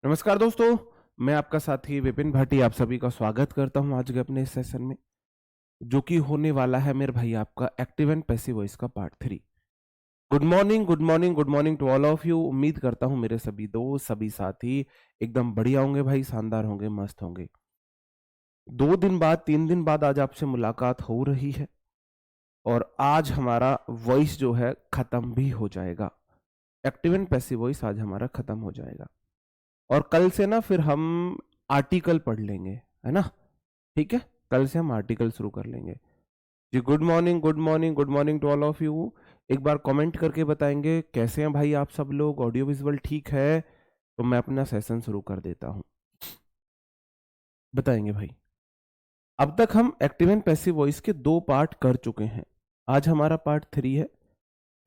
नमस्कार दोस्तों, मैं आपका साथी विपिन भाटी आप सभी का स्वागत करता हूं आज के अपने इस सेशन में, जो कि होने वाला है मेरे भाई आपका एक्टिव एंड पैसिव वॉइस का part 3। Good morning, good morning, good morning to all of you. उम्मीद करता हूं मेरे सभी दोस्त, सभी साथी एकदम बढ़िया होंगे भाई, शानदार होंगे, मस्त होंगे। 2 दिन बाद, 3 दिन बाद आज आपसे मुलाकात हो रही है और आज हमारा वॉइस जो है खत्म भी हो जाएगा। एक्टिव एंड पैसिव वॉइस आज हमारा खत्म हो जाएगा और कल से ना फिर हम आर्टिकल पढ़ लेंगे, है ना? ठीक है, कल से हम आर्टिकल शुरू कर लेंगे जी। Good morning, good morning, good morning to all of you. एक बार कमेंट करके बताएंगे कैसे हैं भाई आप सब लोग, ऑडियो विजुअल ठीक है? तो मैं अपना सेशन शुरू कर देता हूं। बताएंगे भाई। अब तक हम एक्टिव एंड पैसिव वॉइस के 2 पार्ट कर चुके हैं। आज हमारा पार्ट 3 है,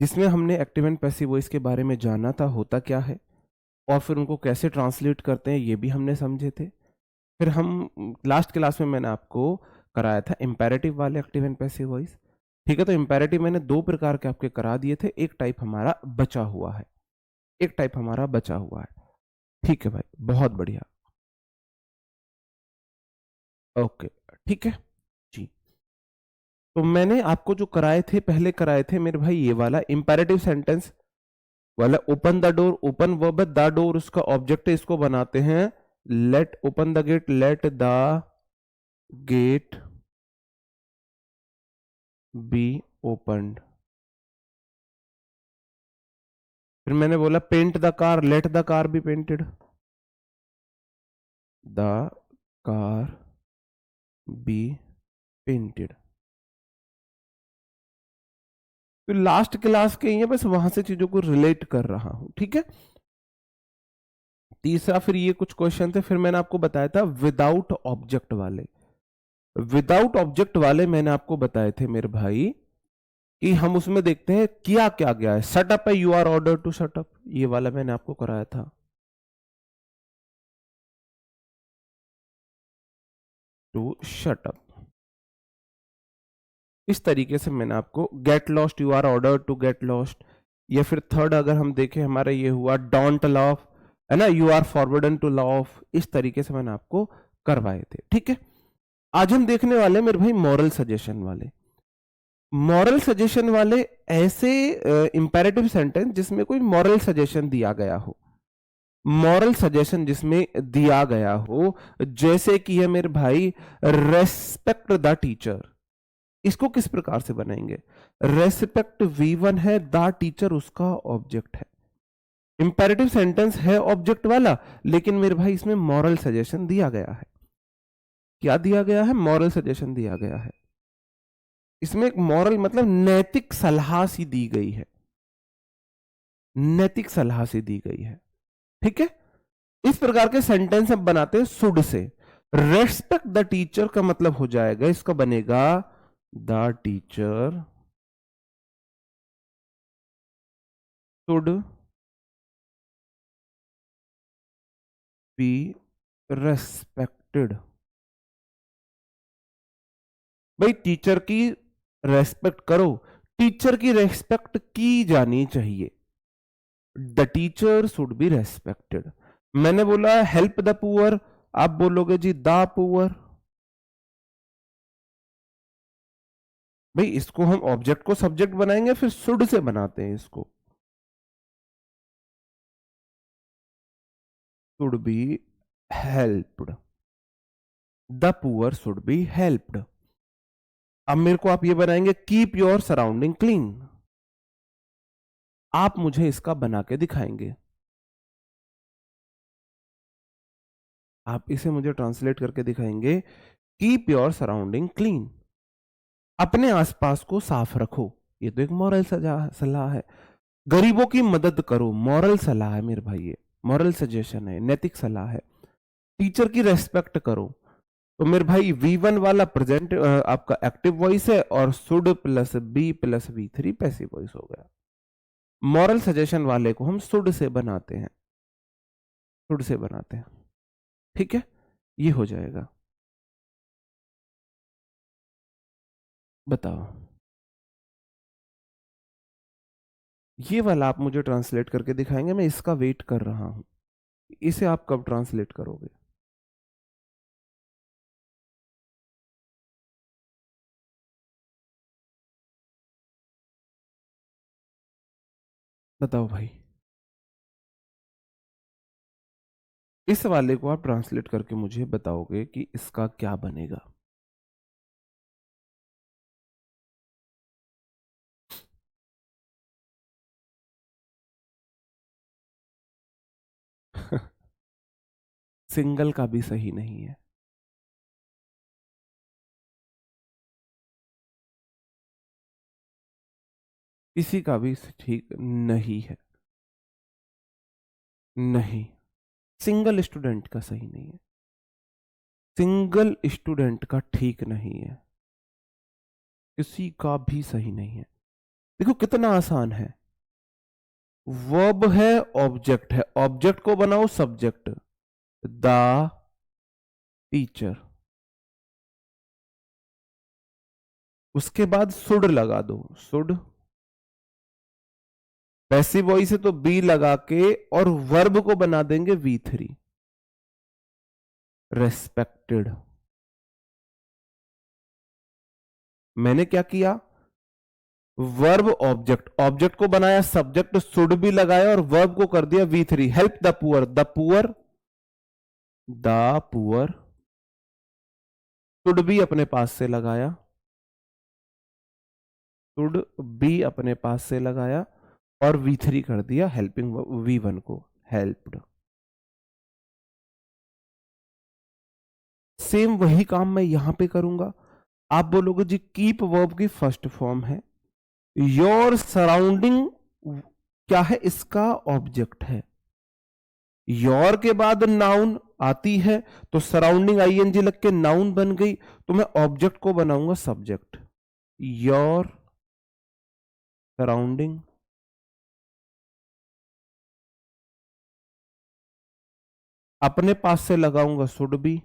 जिसमें हमने एक्टिव एंड पैसिव वॉइस के बारे में जाना था, होता क्या है और फिर उनको कैसे ट्रांसलेट करते हैं ये भी हमने समझे थे। फिर हम लास्ट क्लास में मैंने आपको कराया था इंपेरेटिव वाले एक्टिव एंड पैसिव वॉइस। ठीक है, तो इंपेरेटिव मैंने 2 प्रकार के आपके करा दिए थे, एक टाइप हमारा बचा हुआ है, एक टाइप हमारा बचा हुआ है। ठीक है भाई, बहुत बढ़िया। ओके, ठीक है जी। तो मैंने आपको जो कराए थे, पहले कराए थे मेरे भाई ये वाला इंपेरेटिव सेंटेंस वाला, open the door, open verb the door उसका ऑब्जेक्ट है, इसको बनाते हैं let open the gate, let the gate be opened. फिर मैंने बोला paint the car, let the car be painted, the car be painted. तो लास्ट क्लास के ही है, बस वहां से चीजों को रिलेट कर रहा हूं, ठीक है। तीसरा फिर ये कुछ क्वेश्चन थे, फिर मैंने आपको बताया था विदाउट ऑब्जेक्ट वाले। विदाउट ऑब्जेक्ट वाले मैंने आपको बताए थे मेरे भाई कि हम उसमें देखते हैं किया क्या गया है। सेटअप है, you are order to setup, ये वाला मैंने आपको कराया था। टू शटअप, इस तरीके से मैंने आपको get lost, you are order to get lost. या फिर थर्ड अगर हम देखें हमारा ये हुआ डोंट लॉफ, है ना, यू आर फॉरवर्डन टू लॉफ। इस तरीके से मैंने आपको करवाए थे, ठीक है। आज हम देखने वाले मेरे भाई मॉरल सजेशन वाले। मॉरल सजेशन वाले ऐसे इंपेरेटिव सेंटेंस जिसमें कोई मॉरल सजेशन दिया गया हो, मॉरल सजेशन जिसमें दिया गया हो, जैसे कि है मेरे भाई रेस्पेक्ट द टीचर। इसको किस प्रकार से बनाएंगे? रेस्पेक्ट V1 है, द टीचर उसका ऑब्जेक्ट है। इंपेरेटिव सेंटेंस है ऑब्जेक्ट वाला, लेकिन मेरे भाई इसमें मॉरल सजेशन दिया गया है। क्या दिया गया है? मॉरल सजेशन दिया गया है। इसमें एक मॉरल मतलब नैतिक सलाह सी दी गई है, नैतिक सलाह सी दी गई है, ठीक है। इस प्रकार के सेंटेंस हम बनाते हैं should say. Respect the teacher का मतलब हो जाएगा, इसका बनेगा the teacher should be respected. भाई टीचर की रेस्पेक्ट करो, टीचर की रेस्पेक्ट की जानी चाहिए। The teacher should be respected. मैंने बोला हेल्प द पुअर, आप बोलोगे जी द पुअर। भाई इसको हम ऑब्जेक्ट को सब्जेक्ट बनाएंगे, फिर शुड से बनाते हैं इसको। Should be helped, the poor should be helped. अब मेरे को आप ये बनाएंगे कीप योर सराउंडिंग क्लीन। आप मुझे इसका बना के दिखाएंगे, आप इसे मुझे ट्रांसलेट करके दिखाएंगे। कीप योर सराउंडिंग क्लीन, अपने आसपास को साफ रखो। ये तो एक मॉरल सलाह है। गरीबों की मदद करो, मॉरल सलाह है मेरे भाई, ये मॉरल सजेशन है, नैतिक सलाह है। टीचर की रेस्पेक्ट करो, तो मेरे भाई V1 वाला प्रेजेंट आपका एक्टिव वॉइस है और should plus be plus V3 passive voice हो गया। मॉरल सजेशन वाले को हम शुड से बनाते हैं, शुड से बनाते हैं, ठीक है। ये हो जाएगा। बताओ, ये वाला आप मुझे ट्रांसलेट करके दिखाएंगे, मैं इसका वेट कर रहा हूं। इसे आप कब ट्रांसलेट करोगे? बताओ भाई। इस वाले को आप ट्रांसलेट करके मुझे बताओगे कि इसका क्या बनेगा? सिंगल का भी सही नहीं है। किसी का भी ठीक नहीं है। नहीं, सिंगल स्टूडेंट का सही नहीं है। सिंगल स्टूडेंट का ठीक नहीं है। किसी का भी सही नहीं है। देखो कितना आसान है। वर्ब है, ऑब्जेक्ट है, ऑब्जेक्ट को बनाओ सब्जेक्ट, द टीचर, उसके बाद शुड लगा दो, शुड। पैसिव वॉइस है तो बी लगा के और वर्ब को बना देंगे V3, रेस्पेक्टेड। मैंने क्या किया? वर्ब ऑब्जेक्ट, ऑब्जेक्ट को बनाया सब्जेक्ट, शुड भी लगाया और वर्ब को कर दिया V3, help the poor, the poor, the poor, should भी अपने पास से लगाया, शुड भी अपने पास से लगाया और V3 कर दिया हेल्पिंग V1 को, हेल्प्ड। सेम वही काम मैं यहां पे करूंगा। आप बोलोगे जी कीप वर्ब की फर्स्ट फॉर्म है, योर सराउंडिंग क्या है? इसका ऑब्जेक्ट है। योर के बाद नाउन आती है तो सराउंडिंग आईएनजी लग के नाउन बन गई, तो मैं ऑब्जेक्ट को बनाऊंगा सब्जेक्ट, योर सराउंडिंग। अपने पास से लगाऊंगा शुड बी,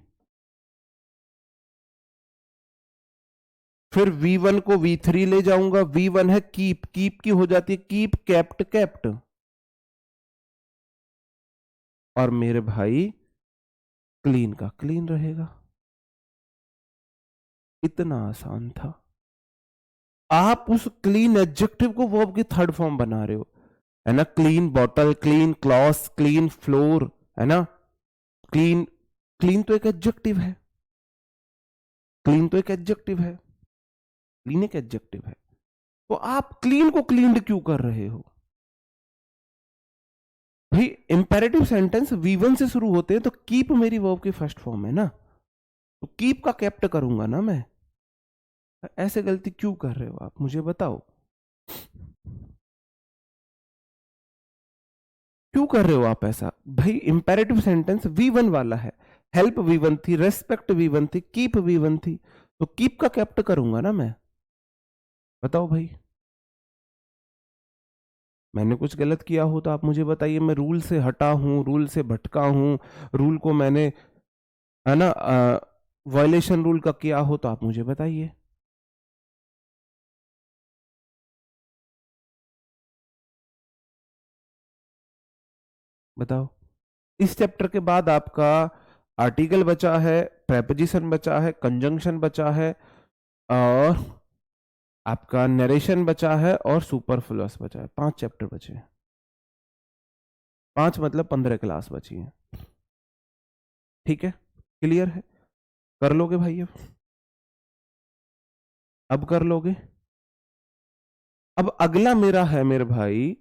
फिर V1 को V3 ले जाऊंगा, V1 है कीप, कीप की हो जाती है कीप, केप्ट, केप्ट। और मेरे भाई क्लीन का क्लीन रहेगा। इतना आसान था। आप उस क्लीन एडजेक्टिव को वर्ब की थर्ड फॉर्म बना रहे हो, है ना? Clean bottle, clean cloth, clean floor, है ना? क्लीन, क्लीन तो एक एडजेक्टिव है, क्लीन तो एक एडजेक्टिव है, क्लीन एक एडजेक्टिव है। तो आप क्लीन को क्लीनड क्यों कर रहे हो भाई? इंपेरेटिव सेंटेंस V1 से शुरू होते हैं तो कीप मेरी वर्ब की फर्स्ट फॉर्म है ना, तो कीप का केप्ट करूंगा ना मैं। ऐसे गलती क्यों कर रहे हो आप, मुझे बताओ क्यों कर रहे हो आप ऐसा? भाई इंपेरेटिव सेंटेंस V1 वाला है, हेल्प V1 थी, रेस्पेक्ट V1 थी, कीप V1 थी, तो कीप का केप्ट करूंगा ना मैं। बताओ भाई, मैंने कुछ गलत किया हो तो आप मुझे बताइए। मैं रूल से हटा हूं, रूल से भटका हूं, रूल को मैंने, है ना, वायलेशन रूल का किया हो तो आप मुझे बताइए। बताओ। इस चैप्टर के बाद आपका आर्टिकल बचा है, प्रेपोजिशन बचा है, कंजंक्शन बचा है, और आपका नरेशन बचा है, और सुपरफ्लुअस बचा है। 5 चैप्टर बचे हैं। 5 मतलब 15 क्लास बची है। ठीक है, क्लियर है? कर लोगे भाई? अब कर लोगे? अब अगला मेरा है मेरे भाई,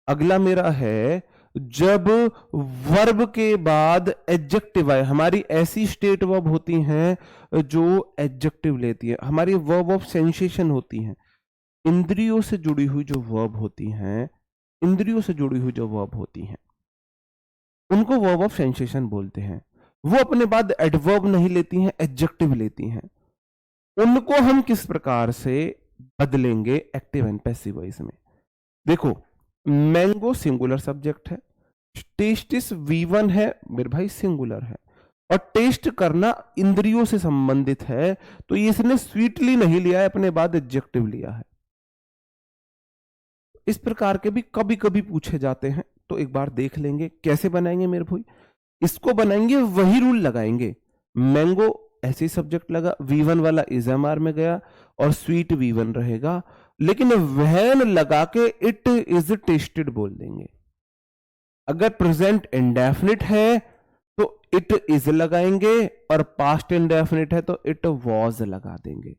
अगला मेरा है जब वर्ब के बाद एडजेक्टिव आए। हमारी ऐसी स्टेट वर्ब होती हैं जो एडजेक्टिव लेती है, हमारी वर्ब ऑफ सेंसेशन होती हैं। इंद्रियों से जुड़ी हुई जो वर्ब होती हैं, इंद्रियों से जुड़ी हुई जो वर्ब होती हैं, उनको वर्ब ऑफ सेंसेशन बोलते हैं। वो अपने बाद एडवर्ब नहीं लेती हैं, एडजेक्टिव लेती हैं। उनको हम किस प्रकार से बदलेंगे एक्टिव एंड पैसिव वॉइस में? देखो, मैंगो सिंगुलर सब्जेक्ट है, टेस्टिस V1 है मेरे भाई, सिंगुलर है, और टेस्ट करना इंद्रियों से संबंधित है, तो ये इसने स्वीटली नहीं लिया है, अपने बाद एडजेक्टिव लिया है। इस प्रकार के भी कभी कभी पूछे जाते हैं, तो एक बार देख लेंगे कैसे बनाएंगे मेरे भाई। इसको बनाएंगे, वही रूल लगाएंगे। मैंगो ऐसे ही सब्जेक्ट लगा, V1 वाला इज MR में गया और स्वीट V1 रहेगा, लेकिन वैन लगा के इट इज टेस्टेड बोल देंगे। अगर प्रेजेंट इंडेफिनिट है तो इट इज लगाएंगे, और पास्ट इंडेफिनिट है तो इट वॉज लगा देंगे।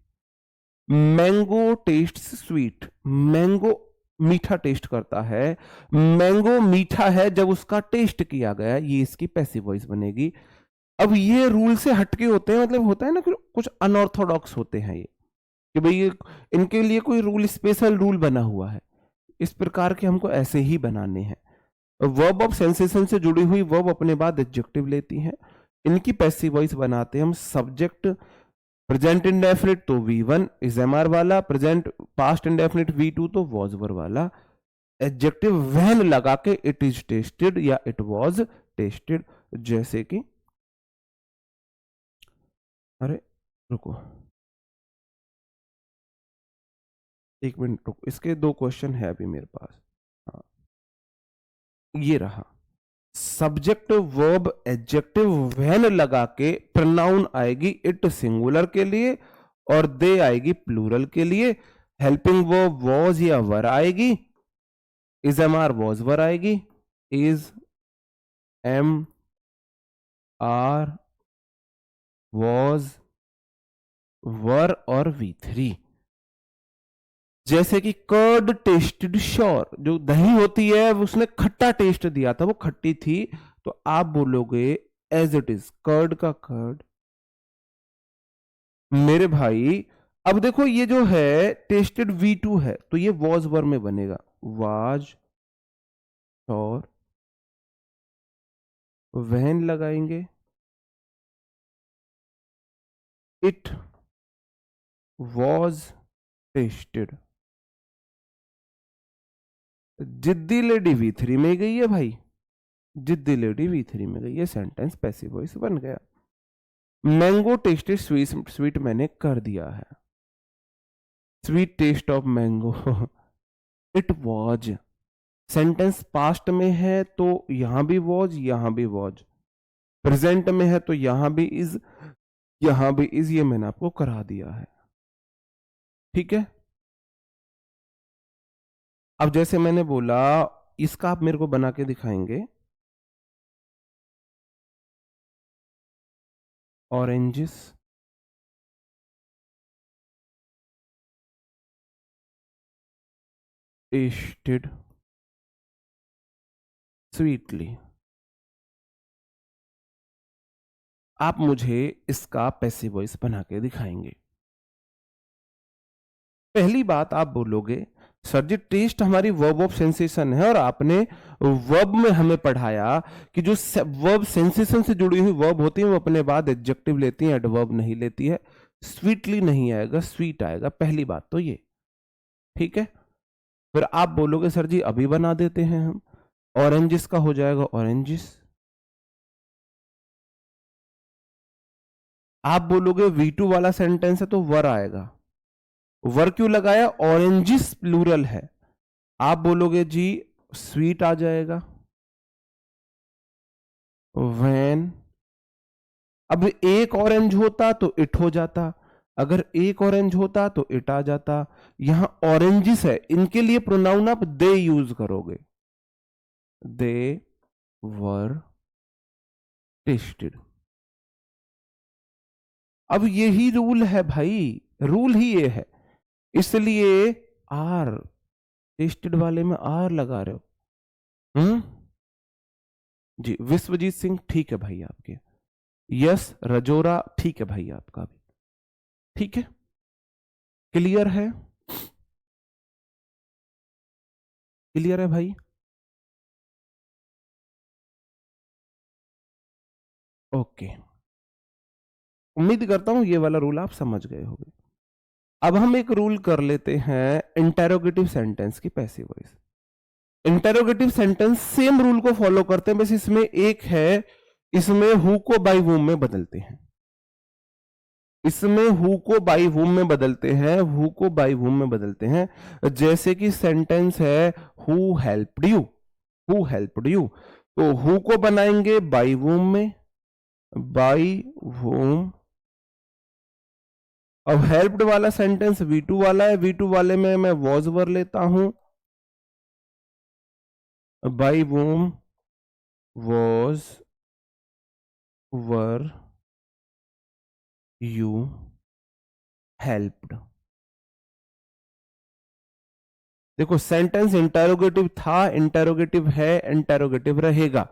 मैंगो टेस्ट स्वीट, मैंगो मीठा टेस्ट करता है, मैंगो मीठा है जब उसका टेस्ट किया गया, ये इसकी पैसिव वॉइस बनेगी। अब ये रूल से हटके होते हैं, मतलब होता है ना कि कुछ अनऑर्थोडॉक्स होते हैं ये, कि भाई ये इनके लिए कोई रूल, स्पेशल रूल बना हुआ है, इस प्रकार के हमको ऐसे ही बनाने हैं। वर्ब ऑफ सेंसेशन से जुड़ी हुई वर्ब अपने बाद एडजेक्टिव लेती हैं, इनकी पैसिव वॉइस बनाते हैं हम। सब्जेक्ट प्रेजेंट इंडेफिनिट तो V1 इज MR वाला, प्रेजेंट पास्ट इंडेफिनिट V2 तो was were वाला। एडजेक्टिव व्हेन लगा के इट इज टेस्टेड या इट वाज टेस्टेड, जैसे कि, अरे रुको एक मिनट रुको, इसके 2 क्वेश्चन है अभी मेरे पास। हाँ, ये रहा। सब्जेक्ट वर्ब एडजेक्टिव व्हेन लगा के प्रोनाउन आएगी इट सिंगुलर के लिए और दे आएगी प्लूरल के लिए। हेल्पिंग वर्ब वॉज या वर आएगी, इज MR वॉज वर आएगी, इज MR वॉज वर और V3। जैसे कि कर्ड टेस्टेड श्योर, जो दही होती है उसने खट्टा टेस्ट दिया था, वो खट्टी थी, तो आप बोलोगे एज इट इज, कर्ड का कर्ड। मेरे भाई अब देखो ये जो है टेस्टेड V2 है, तो ये वॉज वर में बनेगा, वाज और वहन लगाएंगे, इट वॉज टेस्टेड। जिद्दी लेडी V3 में गई है भाई, जिद्दी लेडी V3 में गई है, सेंटेंस पैसिव वॉइस बन गया। मैंगो टेस्टेड स्वीट, स्वीट मैंने कर दिया है, sweet taste of mango it was. Sentence past में है तो यहां भी वॉज, यहां भी वॉज। प्रेजेंट में है तो यहां भी इज, यहां भी इज, ये मैंने आपको करा दिया है, ठीक है। अब जैसे मैंने बोला, इसका आप मेरे को बना के दिखाएंगे। Oranges tested sweetly. आप मुझे इसका पैसिव वॉइस बना के दिखाएंगे। पहली बात आप बोलोगे सर जी टेस्ट हमारी वर्ब ऑफ सेंसेशन है, और आपने वर्ब में हमें पढ़ाया कि जो वर्ब सेंसेशन से जुड़ी हुई वर्ब होती है वो अपने बाद एडजेक्टिव लेती है, एडवर्ब नहीं लेती है। स्वीटली नहीं आएगा, स्वीट आएगा, पहली बात तो ये, ठीक है। फिर आप बोलोगे सर जी अभी बना देते हैं हम, ऑरेंजेस का हो जाएगा ऑरेंजेस। आप बोलोगे V2 वाला सेंटेंस है तो वर आएगा, वर क्यों लगाया, ऑरेंजेस प्लूरल है। आप बोलोगे जी स्वीट आ जाएगा, वैन। अब एक ऑरेंज होता तो इट हो जाता, अगर एक ऑरेंज होता तो इट आ जाता। यहां ऑरेंजेस है, इनके लिए प्रोनाउन आप दे यूज करोगे, दे वर टेस्टेड। अब यही रूल है भाई, रूल ही ये है, इसलिए आर, टेस्टेड वाले में आर लगा रहे हो। जी विश्वजीत सिंह ठीक है भाई आपके, यस रजोरा ठीक है भाई आपका भी, ठीक है, क्लियर है, क्लियर है भाई। ओके, उम्मीद करता हूं ये वाला रूल आप समझ गए होंगे। अब हम एक रूल कर लेते हैं इंटेरोगेटिव सेंटेंस की passive voice. Interrogative sentence same rule को फॉलो करते हैं, बस इसमें एक है, इसमें हु को बाई वूम में बदलते हैं, इसमें हु को बाई वूम में बदलते हैं, हु को बाई वूम में बदलते हैं। जैसे कि सेंटेंस है who helped you, who helped you, तो हु को बनाएंगे बाई वूम में, बाई वूम। अब हेल्प्ड वाला सेंटेंस V2 वाला है, V2 वाले में मैं वॉज वर लेता हूं, by whom was were you helped. देखो सेंटेंस इंटेरोगेटिव था, इंटेरोगेटिव है, इंटेरोगेटिव रहेगा।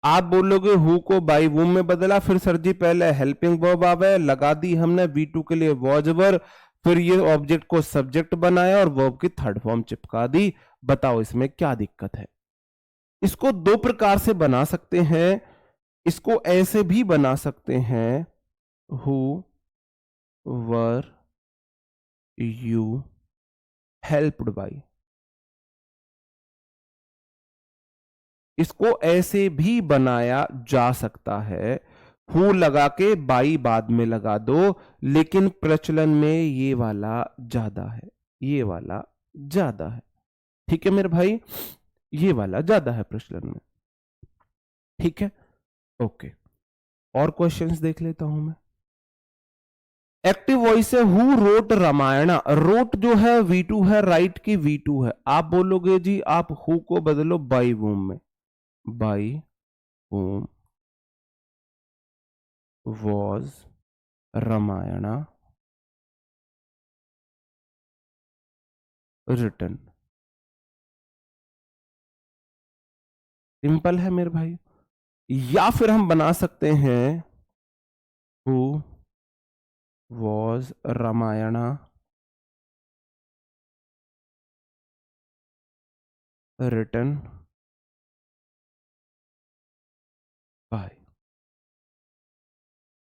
आप बोलोगे हु को बाई वूम में बदला, फिर सर जी पहले हेल्पिंग वर्ब आवे, लगा दी हमने V2 के लिए वॉज वर, फिर ये ऑब्जेक्ट को सब्जेक्ट बनाया और वर्ब की थर्ड फॉर्म चिपका दी। बताओ इसमें क्या दिक्कत है? इसको दो प्रकार से बना सकते हैं। इसको ऐसे भी बना सकते हैं, who were you helped by. इसको ऐसे भी बनाया जा सकता है, हु लगा के बाई बाद में लगा दो, लेकिन प्रचलन में ये वाला ज्यादा है, ये वाला ज्यादा है। ठीक है मेरे भाई, ये वाला ज्यादा है प्रचलन में। ठीक है, ओके। और क्वेश्चंस देख लेता हूं मैं। एक्टिव वॉइस है, हु रोट रामायणा। रोट जो है V2 है, राइट की V2 है। आप बोलोगे जी आप हु को बदलो बाई वूम में, by whom was Ramayana written। Simple है मेरे भाई। या फिर हम बना सकते हैं who was Ramayana written by।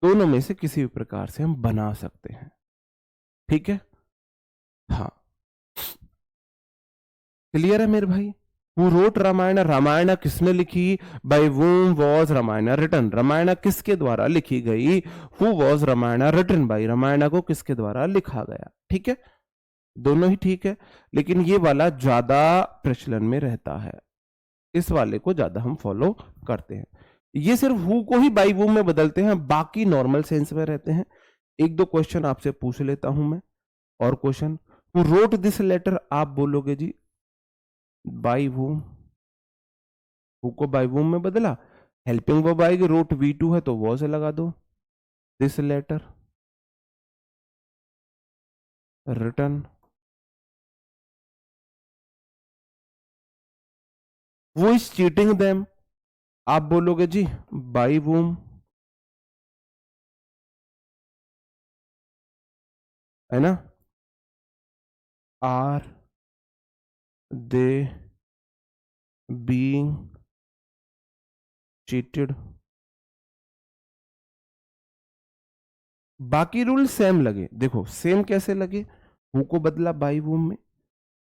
दोनों में से किसी भी प्रकार से हम बना सकते हैं। ठीक है, हाँ क्लियर है मेरे भाई। Who wrote रामायण, रामायण किसने लिखी, by whom was Ramayana written, Ramayana किसके द्वारा लिखी गई, Who was Ramayana written by, Ramayana को किसके द्वारा लिखा गया। ठीक है, दोनों ही ठीक है, लेकिन ये वाला ज्यादा प्रचलन में रहता है, इस वाले को ज्यादा हम फॉलो करते हैं। ये सिर्फ who co he by whom में बदलते हैं, बाकी नॉर्मल सेंस में रहते हैं। एक दो क्वेश्चन आपसे पूछ लेता हूं मैं, और question, who wrote this letter. आप बोलोगे जी बाई वूम, हु को बाई वूम में बदला, हेल्पिंग वर्ब आएगी, रोट V2 है तो वो से लगा दो, दिस लेटर रिटन। वो इज चीटिंग देम। आप बोलोगे जी बाई वूम, है ना, आर दे बीइंग चीटेड। बाकी रूल सेम लगे, देखो सेम कैसे लगे, हु को बदला बाई वूम में,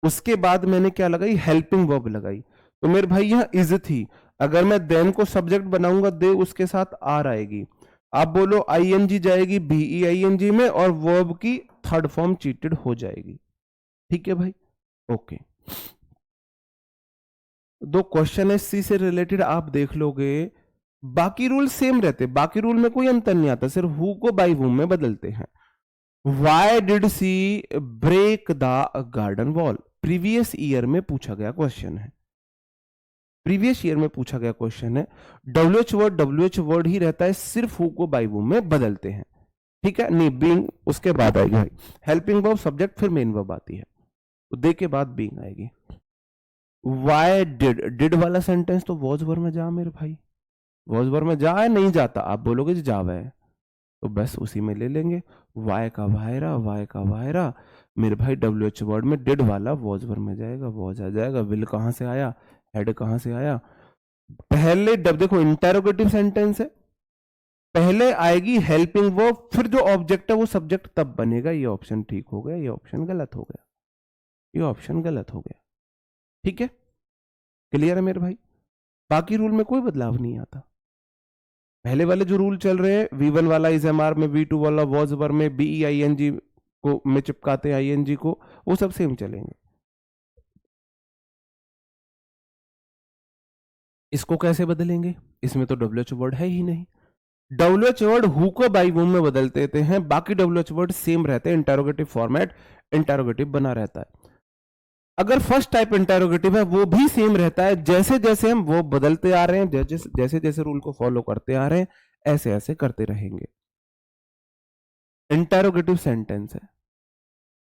उसके बाद मैंने क्या लगाई, हेल्पिंग वर्ब लगाई। तो मेरे भाई यहां इज थी, अगर मैं देन को सब्जेक्ट बनाऊंगा, दे उसके साथ आर आएगी। आप बोलो आईएनजी जाएगी BEING में, और वर्ब की थर्ड फॉर्म चीटेड हो जाएगी। ठीक है भाई, ओके। दो क्वेश्चन है सी से रिलेटेड, आप देख लोगे, बाकी रूल सेम रहते, बाकी रूल में कोई अंतर नहीं आता, सिर्फ हु को बाई वूम में बदलते हैं। Why did she break the garden wall? Previous year में पूछा गया क्वेश्चन है, प्रीवियस ईयर में पूछा गया क्वेश्चन है। WH वर्ड ही रहता है, सिर्फ हु को बाई वूम में बदलते हैं। ठीक है, नहीं बीइंग उसके बाद आएगी भाई, हेल्पिंग वर्ब सब्जेक्ट फिर मेन वर्ब आती है, तो दे के बाद बीइंग आएगी। Why did वाला सेंटेंस तो वॉज वर्ब में जा मेरे भाई, वॉज वर्ब में जा है, नहीं जाता। आप बोलोगे जी जावा है, तो बस उसी में ले लेंगे, वाई का वायरा, वाई का वायरा। मेरे भाई WH वर्ड में डिड वाला वॉज वर्ब में जाएगा, वॉज आ जाएगा, विल कहां से आया, हेड कहां से आया। पहले देखो इंटेरोगेटिव सेंटेंस है, पहले आएगी हेल्पिंग वर्ब, फिर जो ऑब्जेक्ट है वो सब्जेक्ट तब बनेगा। ये ऑप्शन ठीक हो गया, ये ऑप्शन गलत हो गया, ये ऑप्शन गलत हो गया। ठीक है, क्लियर है मेरे भाई, बाकी रूल में कोई बदलाव नहीं आता। पहले वाले जो रूल चल रहे हैं, V1 वाला इज MR में, V2 वाला वॉज वर्ब में, BEING को में चिपकाते हैं ING को, वो सब सेम चलेंगे। इसको कैसे बदलेंगे? इसमें तो WH वर्ड है ही नहीं। WH वर्ड हु को बाई वूम में बदल देते हैं, बाकी WH वर्ड सेम रहते हैं, इंटेरोगेटिव फॉर्मेट इंटेरोगेटिव बना रहता है। अगर फर्स्ट टाइप इंटेरोगेटिव है वो भी सेम रहता है, जैसे जैसे हम वो बदलते आ रहे हैं, जैसे जैसे रूल को फॉलो करते आ रहे हैं, ऐसे ऐसे करते रहेंगे। इंटेरोगेटिव सेंटेंस है,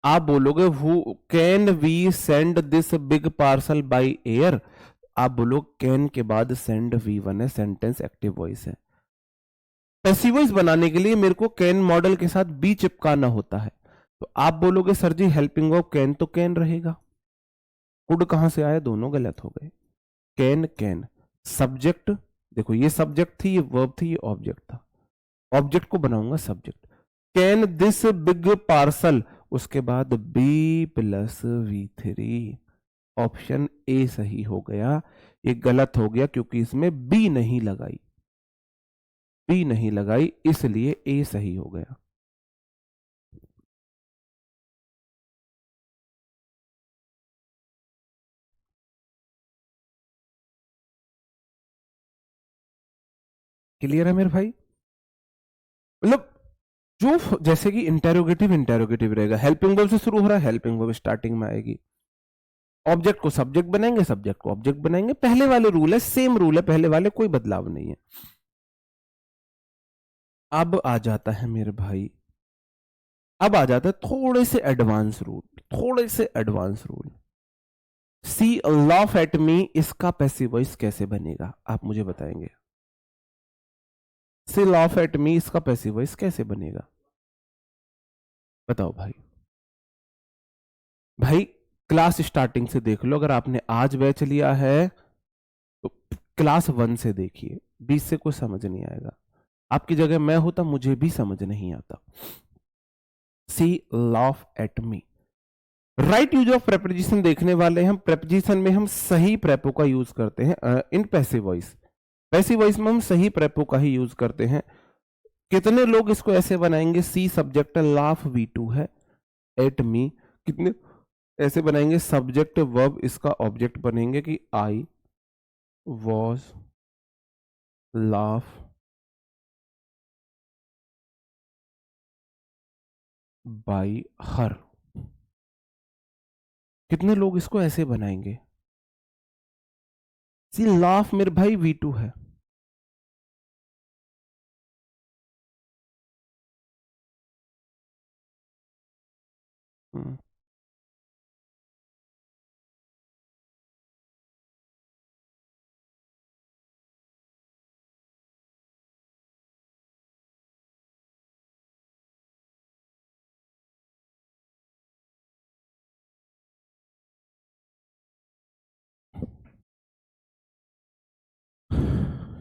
आप बोलोगे who can we send this big parcel by air, आप बोलो कैन के बाद सेंड V1 है, सेंटेंस एक्टिव वॉइस है। पैसिव वॉइस बनाने के लिए मेरे को कैन मॉडल के साथ बी चिपकाना होता है, तो आप बोलोगे सर जी हेल्पिंग ऑफ कैन तो कैन रहेगा, कुड कहां से आया, दोनों गलत हो गए। कैन कैन सब्जेक्ट, देखो ये सब्जेक्ट थी, ये वर्ब थी, ये ऑब्जेक्ट था, ऑब्जेक्ट को बनाऊंगा subject. Can this big parcel, उसके बाद B plus V3, option A सही हो गया। ये गलत हो गया क्योंकि इसमें बी नहीं लगाई, बी नहीं लगाई, इसलिए ए सही हो गया। क्लियर है मेरे भाई? मतलब जो जैसे कि इंटेरोगेटिव इंटेरोगेटिव रहेगा, हेल्पिंग वर्ब से शुरू हो रहा है, हेल्पिंग वर्ब स्टार्टिंग में आएगी। ऑब्जेक्ट को सब्जेक्ट बनाएंगे, सब्जेक्ट को ऑब्जेक्ट बनाएंगे, पहले वाले रूल है, सेम रूल है पहले वाले, कोई बदलाव नहीं है। अब आ जाता है मेरे भाई, अब आ जाता है थोड़े से एडवांस रूल, थोड़े से advance rule. She laugh at me, इसका पैसिव वॉइस कैसे बनेगा आप मुझे बताएंगे? सी लाफ एट मी, इसका पैसिव वॉइस कैसे बनेगा? बताओ भाई। भाई क्लास स्टार्टिंग से देख लो, अगर आपने आज बैच लिया है तो क्लास 1 से देखिए, 20 से कुछ समझ नहीं आएगा, आपकी जगह मैं होता मुझे भी समझ नहीं आता। She laugh at me, right use of preposition देखने वाले हम, प्रेपोजिशन में हम सही प्रेपो का यूज करते हैं, in passive voice, passive voice में हम सही प्रेपो का ही यूज करते हैं। कितने लोग इसको ऐसे बनाएंगे, सी सब्जेक्ट लाफ V2 है, एट मी, कितने ऐसे बनाएंगे, सब्जेक्ट वर्ब इसका ऑब्जेक्ट बनेंगे कि I was laugh by her, कितने लोग इसको ऐसे बनाएंगे? सी लाफ मेरे भाई V2 है,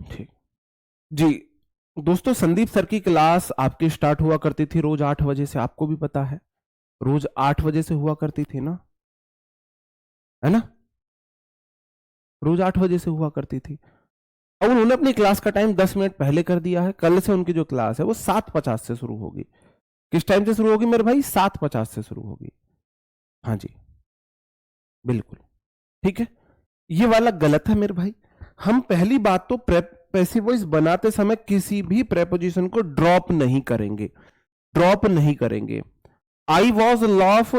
ठीक जी। दोस्तों संदीप सर की क्लास आपकी स्टार्ट हुआ करती थी रोज 8 बजे से, आपको भी पता है, रोज 8 बजे से हुआ करती थी ना, है ना, रोज 8 बजे से हुआ करती थी। अब उन्होंने अपनी क्लास का टाइम 10 मिनट पहले कर दिया है, कल से उनकी जो क्लास है वो 7:50 से शुरू होगी। किस टाइम से शुरू होगी मेरे भाई? 7:50 से शुरू होगी। हाँ जी बिल्कुल, ठीक है, ये वाला गलत है मेरे भाई। हम पहली बात तो पैसिव वॉइस बनाते समय किसी भी प्रेपोजिशन को ड्रॉप नहीं करेंगे, ड्रॉप नहीं करेंगे। आई वॉज लॉफ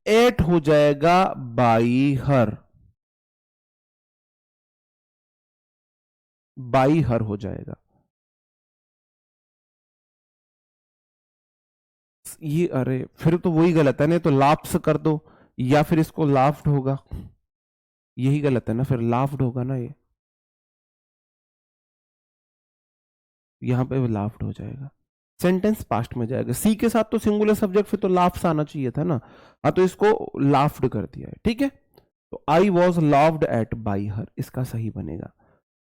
एट हो जाएगा बाई हर, बाई हर हो जाएगा। ये अरे फिर तो वही गलत है, नहीं तो लाफ्स कर दो, या फिर इसको लाफ्ड होगा, यही गलत है ना, फिर लाफ्ड होगा ना, ये यहां पे लाफ्ड हो जाएगा, सेंटेंस पास्ट में जाएगा। सी के साथ तो सिंगुलर सब्जेक्ट, फिर तो लाफ्स आना चाहिए था ना, हाँ तो इसको लाफ्ड कर दिया है, ठीक है। तो I was laughed eight by her, इसका सही बनेगा।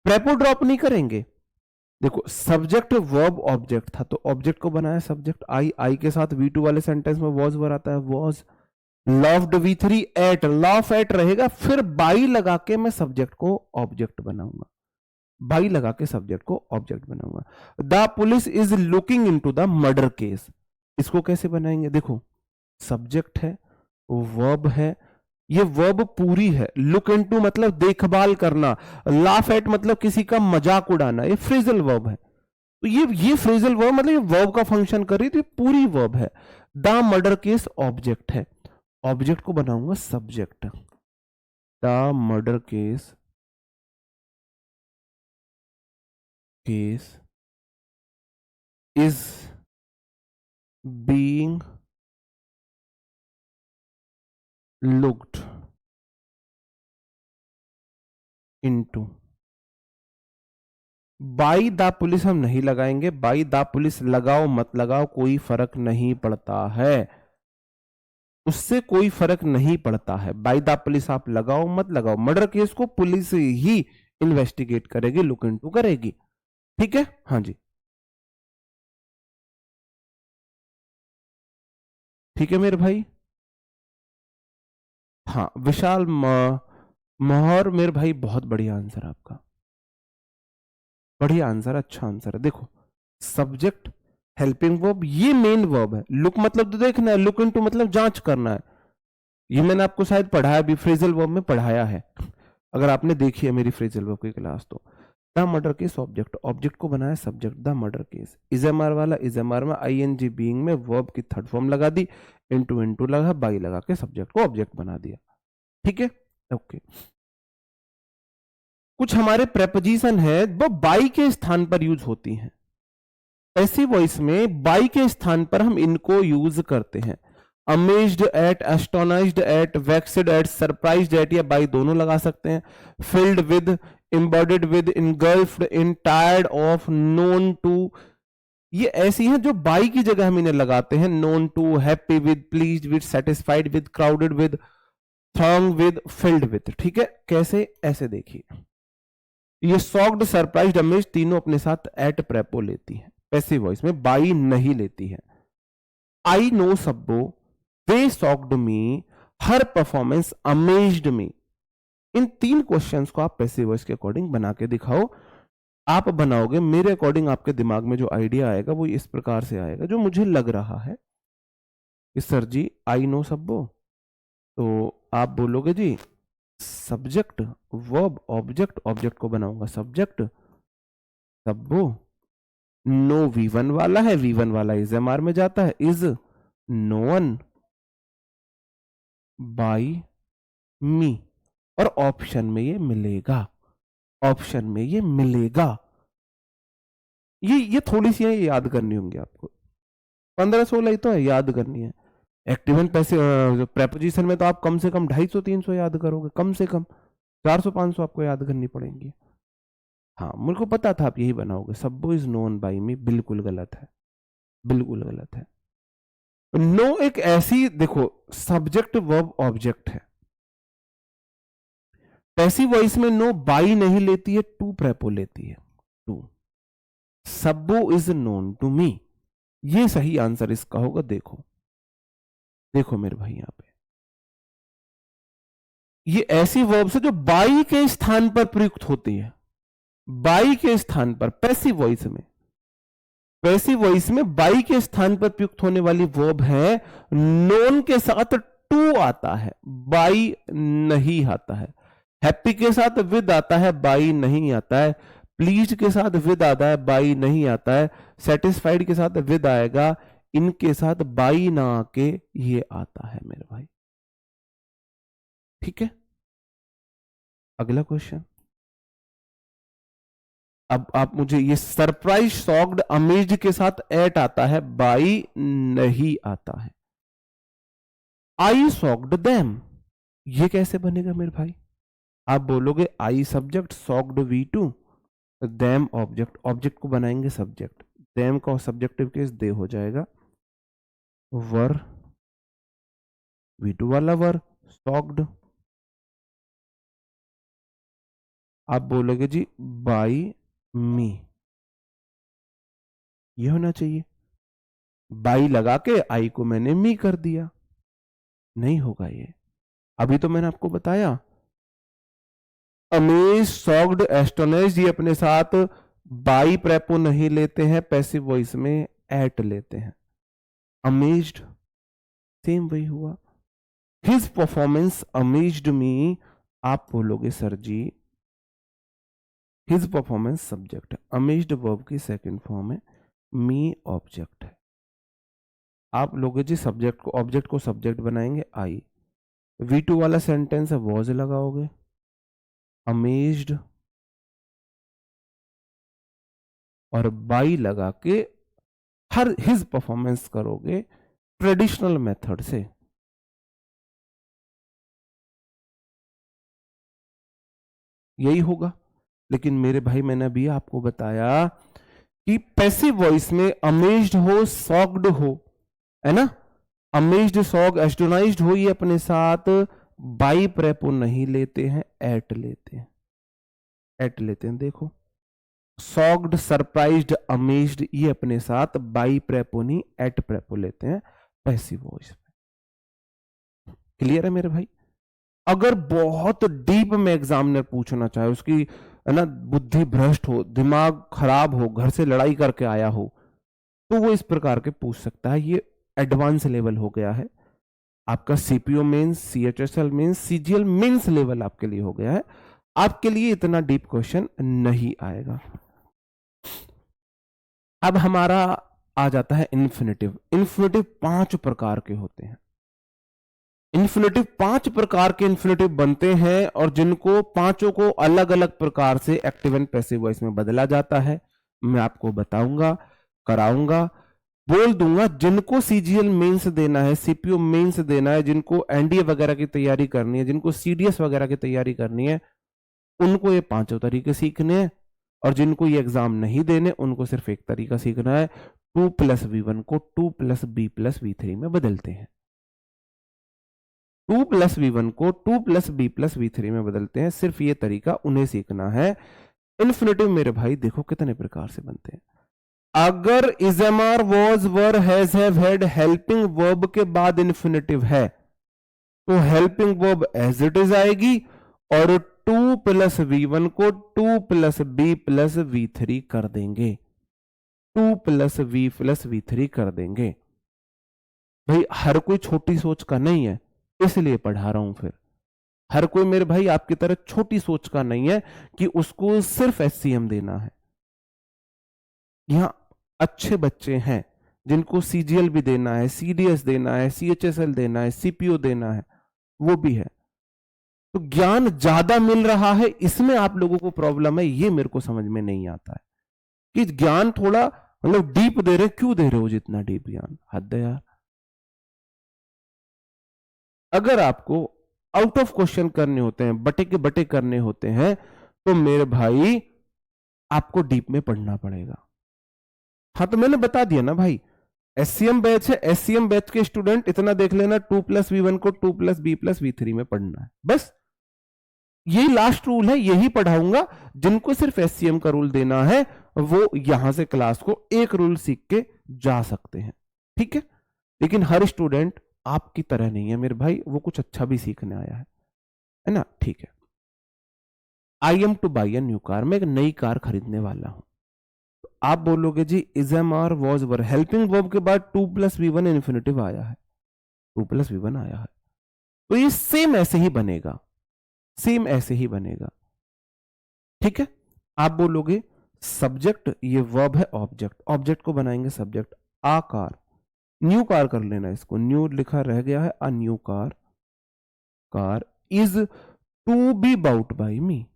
प्रेपो ड्रॉप नहीं करेंगे, देखो सब्जेक्ट वर्ब ऑब्जेक्ट था तो ऑब्जेक्ट को बनाया सब्जेक्ट, आई के साथ V2 वाले सेंटेंस में वॉज वर आता है, was loved V3 at, laugh at रहेगा, फिर बाई लगा के मैं सब्जेक्ट को ऑब्जेक्ट बनाऊंगा, बाई लगा के सब्जेक्ट को ऑब्जेक्ट बनाऊंगा। The police is looking into the murder case, इसको कैसे बनाएंगे? देखो सब्जेक्ट है, वर्ब है, ये वर्ब पूरी है। लुक इनटू मतलब देखभाल करना, लाफ एट मतलब किसी का मजाक उड़ाना, ये फ्रेजल वर्ब है। तो ये फ्रेजल वर्ब मतलब ये वर्ब का फंक्शन कर रही है, तो ये पूरी वर्ब है। द मर्डर केस ऑब्जेक्ट है, ऑब्जेक्ट को बनाऊंगा subject. The murder case is being looked into। By the police हम नहीं लगाएंगे, बाई द पुलिस लगाओ मत लगाओ कोई फर्क नहीं पड़ता है, उससे कोई फर्क नहीं पड़ता है। बाई द पुलिस आप लगाओ मत लगाओ, मर्डर केस को पुलिस ही इन्वेस्टिगेट करेगी, लुक इनटू करेगी। ठीक है, हाँ जी, ठीक है मेरे भाई। हाँ विशाल मोहर मेरे भाई, बहुत बढ़िया आंसर आपका, बढ़िया आंसर, अच्छा आंसर है। देखो सब्जेक्ट हेल्पिंग वर्ब, ये मेन वर्ब है। लुक मतलब तो देखना है, लुक इनटू मतलब जांच करना है। ये मैंने आपको शायद पढ़ाया भी, फ्रेजल वर्ब में पढ़ाया है, अगर आपने देखी है मेरी फ्रेजल वर्ब की क्लास तो। The murder case object, object को बनाया सब्जेक्ट, द मर्डर केस। इजएमआर वाला इजएमआर में आईएनजी बीइंग में वर्ब की थर्ड फॉर्म लगा दी, इनटू लगा, बाई लगा के सब्जेक्ट को ऑब्जेक्ट बना दिया। ठीक है, ओके। कुछ हमारे प्रेपोजिशन है वो बाई के स्थान पर यूज होती हैं। पैसिव वॉइस में बाई के स्थान पर हम इनको यूज करते हैं। Amazed at, astonished at, vexed at, surprised at, या बाई दोनों लगा सकते हैं। Filled with, embroidered with, engulfed in, tired of, known to, ये ऐसी हैं जो बाई की जगह हम इन्हें लगाते हैं। Known to, happy with, pleased with, satisfied with, crowded with, throng with, filled with. ठीक है, कैसे, ऐसे देखिए, ये सॉक्ड, सरप्राइज्ड, अमेज्ड तीनों अपने साथ एट प्रेपो लेती है, पैसिव वॉइस में बाई नहीं लेती है। आई नो सब्बो, दे सॉक्ड मी, हर परफॉर्मेंस अमेज्ड मी। इन तीन क्वेश्चंस को आप पैसिव वॉइस के अकॉर्डिंग बना के दिखाओ। आप बनाओगे, मेरे अकॉर्डिंग आपके दिमाग में जो आइडिया आएगा वो इस प्रकार से आएगा, जो मुझे लग रहा है कि सर जी आई नो सब्बो, तो आप बोलोगे जी सब्जेक्ट वर्ब ऑब्जेक्ट, ऑब्जेक्ट को बनाऊंगा सब्जेक्ट सब्बो। नो V1 वाला है, V1 वाला इज एम आर में जाता है, इज नोन बाई मी, और ऑप्शन में ये मिलेगा, ऑप्शन में ये मिलेगा। ये थोड़ी सी है, ये याद करनी होंगी आपको, 15-16 ही तो है, याद करनी है। एक्टिव एंड पैसिव प्रेपोजिशन में तो आप कम से कम 250-300 याद करोगे, कम से कम 400-500 आपको याद करनी पड़ेंगी। हाँ मुझे को पता था आप यही बनाओगे, सब्बो इज नोन बाई मी, बिल्कुल गलत है, बिल्कुल गलत है। नो एक ऐसी, देखो सब्जेक्ट वर्ब ऑब्जेक्ट है, पैसिव वॉइस में नो बाई नहीं लेती है, टू प्रेपो लेती है, टू। सब्बो इज नोन टू मी, ये सही आंसर इसका होगा। देखो देखो मेरे भाई, यहां पे ये ऐसी वर्ब्स है जो बाई के स्थान पर प्रयुक्त होती है, बाई के स्थान पर, पैसिव वॉइस में, पैसिव वॉइस में बाई के स्थान पर प्रयुक्त होने वाली वर्ब है। नोन के साथ टू आता है, बाई नहीं आता है। हैप्पी के साथ विद आता है, बाई नहीं आता है। प्लीज्ड के साथ विद आता है, बाई नहीं आता है। सेटिस्फाइड के साथ विद आएगा, इनके साथ बाई ना आके ये आता है मेरे भाई। ठीक है, अगला क्वेश्चन। अब आप मुझे, ये सरप्राइज, शॉक्ड, अमेज्ड के साथ एट आता है, बाई नहीं आता है। आई शॉक्ड देम, ये कैसे बनेगा मेरे भाई? आप बोलोगे I subject, shocked V2, them object, object को बनाएंगे सब्जेक्ट, देम का सब्जेक्टिव केस दे हो जाएगा, वर V2 वाला वर, शॉक्ड। आप बोलोगे जी बाई मी, ये होना चाहिए। बाई लगा के आई को मैंने मी कर दिया, नहीं होगा ये। अभी तो मैंने आपको बताया, अमेज, शॉक्ड, एस्टोनिश्ड ये अपने साथ बाई प्रेपो नहीं लेते हैं, पैसिव वॉइस में एट लेते हैं। अमेज्ड सेम वही हुआ, हिज परफॉर्मेंस अमेज्ड मी, आप बोलोगे सर जी हिज परफॉर्मेंस सब्जेक्ट है, अमेज्ड वर्ब की सेकंड फॉर्म है, मी ऑब्जेक्ट है। आप लोगे जी सब्जेक्ट को ऑब्जेक्ट को सब्जेक्ट बनाएंगे आई, V2 वाला सेंटेंस है वॉज लगाओगे, अमेज्ड और बाई लगा के हर हिज परफॉर्मेंस करोगे ट्रेडिशनल मेथड से। यही होगा। लेकिन मेरे भाई मैंने अभी आपको बताया कि पैसिव वॉइस में अमेज्ड हो, सॉक्ड हो, है ना, अमेज्ड, सॉग, एस्टोनाइज्ड हो, ये अपने साथ बाई प्रेपो नहीं लेते हैं, एट लेते हैं, एट लेते हैं। देखो सॉग्ड, सरप्राइज्ड, अमेज्ड, ये अपने साथ बाई प्रेपो नहीं एट प्रेपो लेते हैं पैसिव वॉइस में। क्लियर है मेरे भाई? अगर बहुत डीप में एग्जामिनर पूछना चाहे, उसकी है ना बुद्धि भ्रष्ट हो, दिमाग खराब हो, घर से लड़ाई करके आया हो, तो वो इस प्रकार के पूछ सकता है। ये एडवांस लेवल हो गया है आपका, CPO mains, CHSL mains, CGL mains level आपके लिए हो गया है। आपके लिए इतना डीप क्वेश्चन नहीं आएगा। अब हमारा आ जाता है इन्फिनेटिव। इन्फिनेटिव 5 प्रकार के होते हैं। इन्फिनेटिव 5 प्रकार के इन्फिनेटिव बनते हैं और जिनको पांचों को अलग अलग प्रकार से एक्टिव एंड पैसिव वॉइस में बदला जाता है। मैं आपको बताऊंगा, कराऊंगा, बोल दूंगा। जिनको CGL मेंस देना है, CPO मेंस देना है, जिनको NDA वगैरह की तैयारी करनी है, जिनको CDS वगैरह की तैयारी करनी है, उनको ये पांचों तरीके सीखने हैं। और जिनको ये एग्जाम नहीं देने, उनको सिर्फ एक तरीका सीखना है। 2+V1 को 2+B+V3 में बदलते हैं। 2+V1 को 2+B+V3 में बदलते हैं। सिर्फ ये तरीका उन्हें सीखना है। इन्फिनेटिव मेरे भाई देखो कितने प्रकार से बनते हैं। अगर is am are was were has have had helping verb के बाद इन्फिनेटिव है तो helping verb as it is आएगी और 2+V1 को 2+B+V3 कर देंगे, 2+V+V3 कर देंगे। भाई हर कोई छोटी सोच का नहीं है, इसलिए पढ़ा रहा हूं। फिर हर कोई मेरे भाई आपकी तरह छोटी सोच का नहीं है कि उसको सिर्फ SCM देना है। यहां अच्छे बच्चे हैं जिनको CGL भी देना है, CDS देना है, CHSL देना है, CPO देना है, वो भी है। तो ज्ञान ज्यादा मिल रहा है, इसमें आप लोगों को प्रॉब्लम है, ये मेरे को समझ में नहीं आता है कि ज्ञान थोड़ा मतलब डीप दे रहे, क्यों दे रहे हो जितना डीप ज्ञान, हद है यार। अगर आपको आउट ऑफ क्वेश्चन करने होते हैं, बटे के बटे करने होते हैं, तो मेरे भाई आपको डीप में पढ़ना पड़ेगा। हाँ तो मैंने बता दिया ना भाई, SCM बैच है, SCM बैच के स्टूडेंट इतना देख लेना, 2+V1 को 2+B+V3 में पढ़ना है, बस यही लास्ट रूल है, यही पढ़ाऊंगा। जिनको सिर्फ SCM का रूल देना है वो यहां से क्लास को एक रूल सीख के जा सकते हैं, ठीक है। लेकिन हर स्टूडेंट आपकी तरह नहीं है मेरे भाई, वो कुछ अच्छा भी सीखने आया है ना, ठीक है। I am to buy a new car, मैं एक नई कार खरीदने वाला हूं। तो आप बोलोगे जी is am are was were, helping verb के बाद 2+V1 इन्फिनेटिव आया है, 2+V1 आया है, तो ये सेम ऐसे ही बनेगा, सेम ऐसे ही बनेगा, ठीक है। आप बोलोगे सब्जेक्ट, ये वर्ब है ऑब्जेक्ट, ऑब्जेक्ट को बनाएंगे subject, a car, new car कर लेना, इसको न्यू लिखा रह गया है, a new car, car is to be bought by me,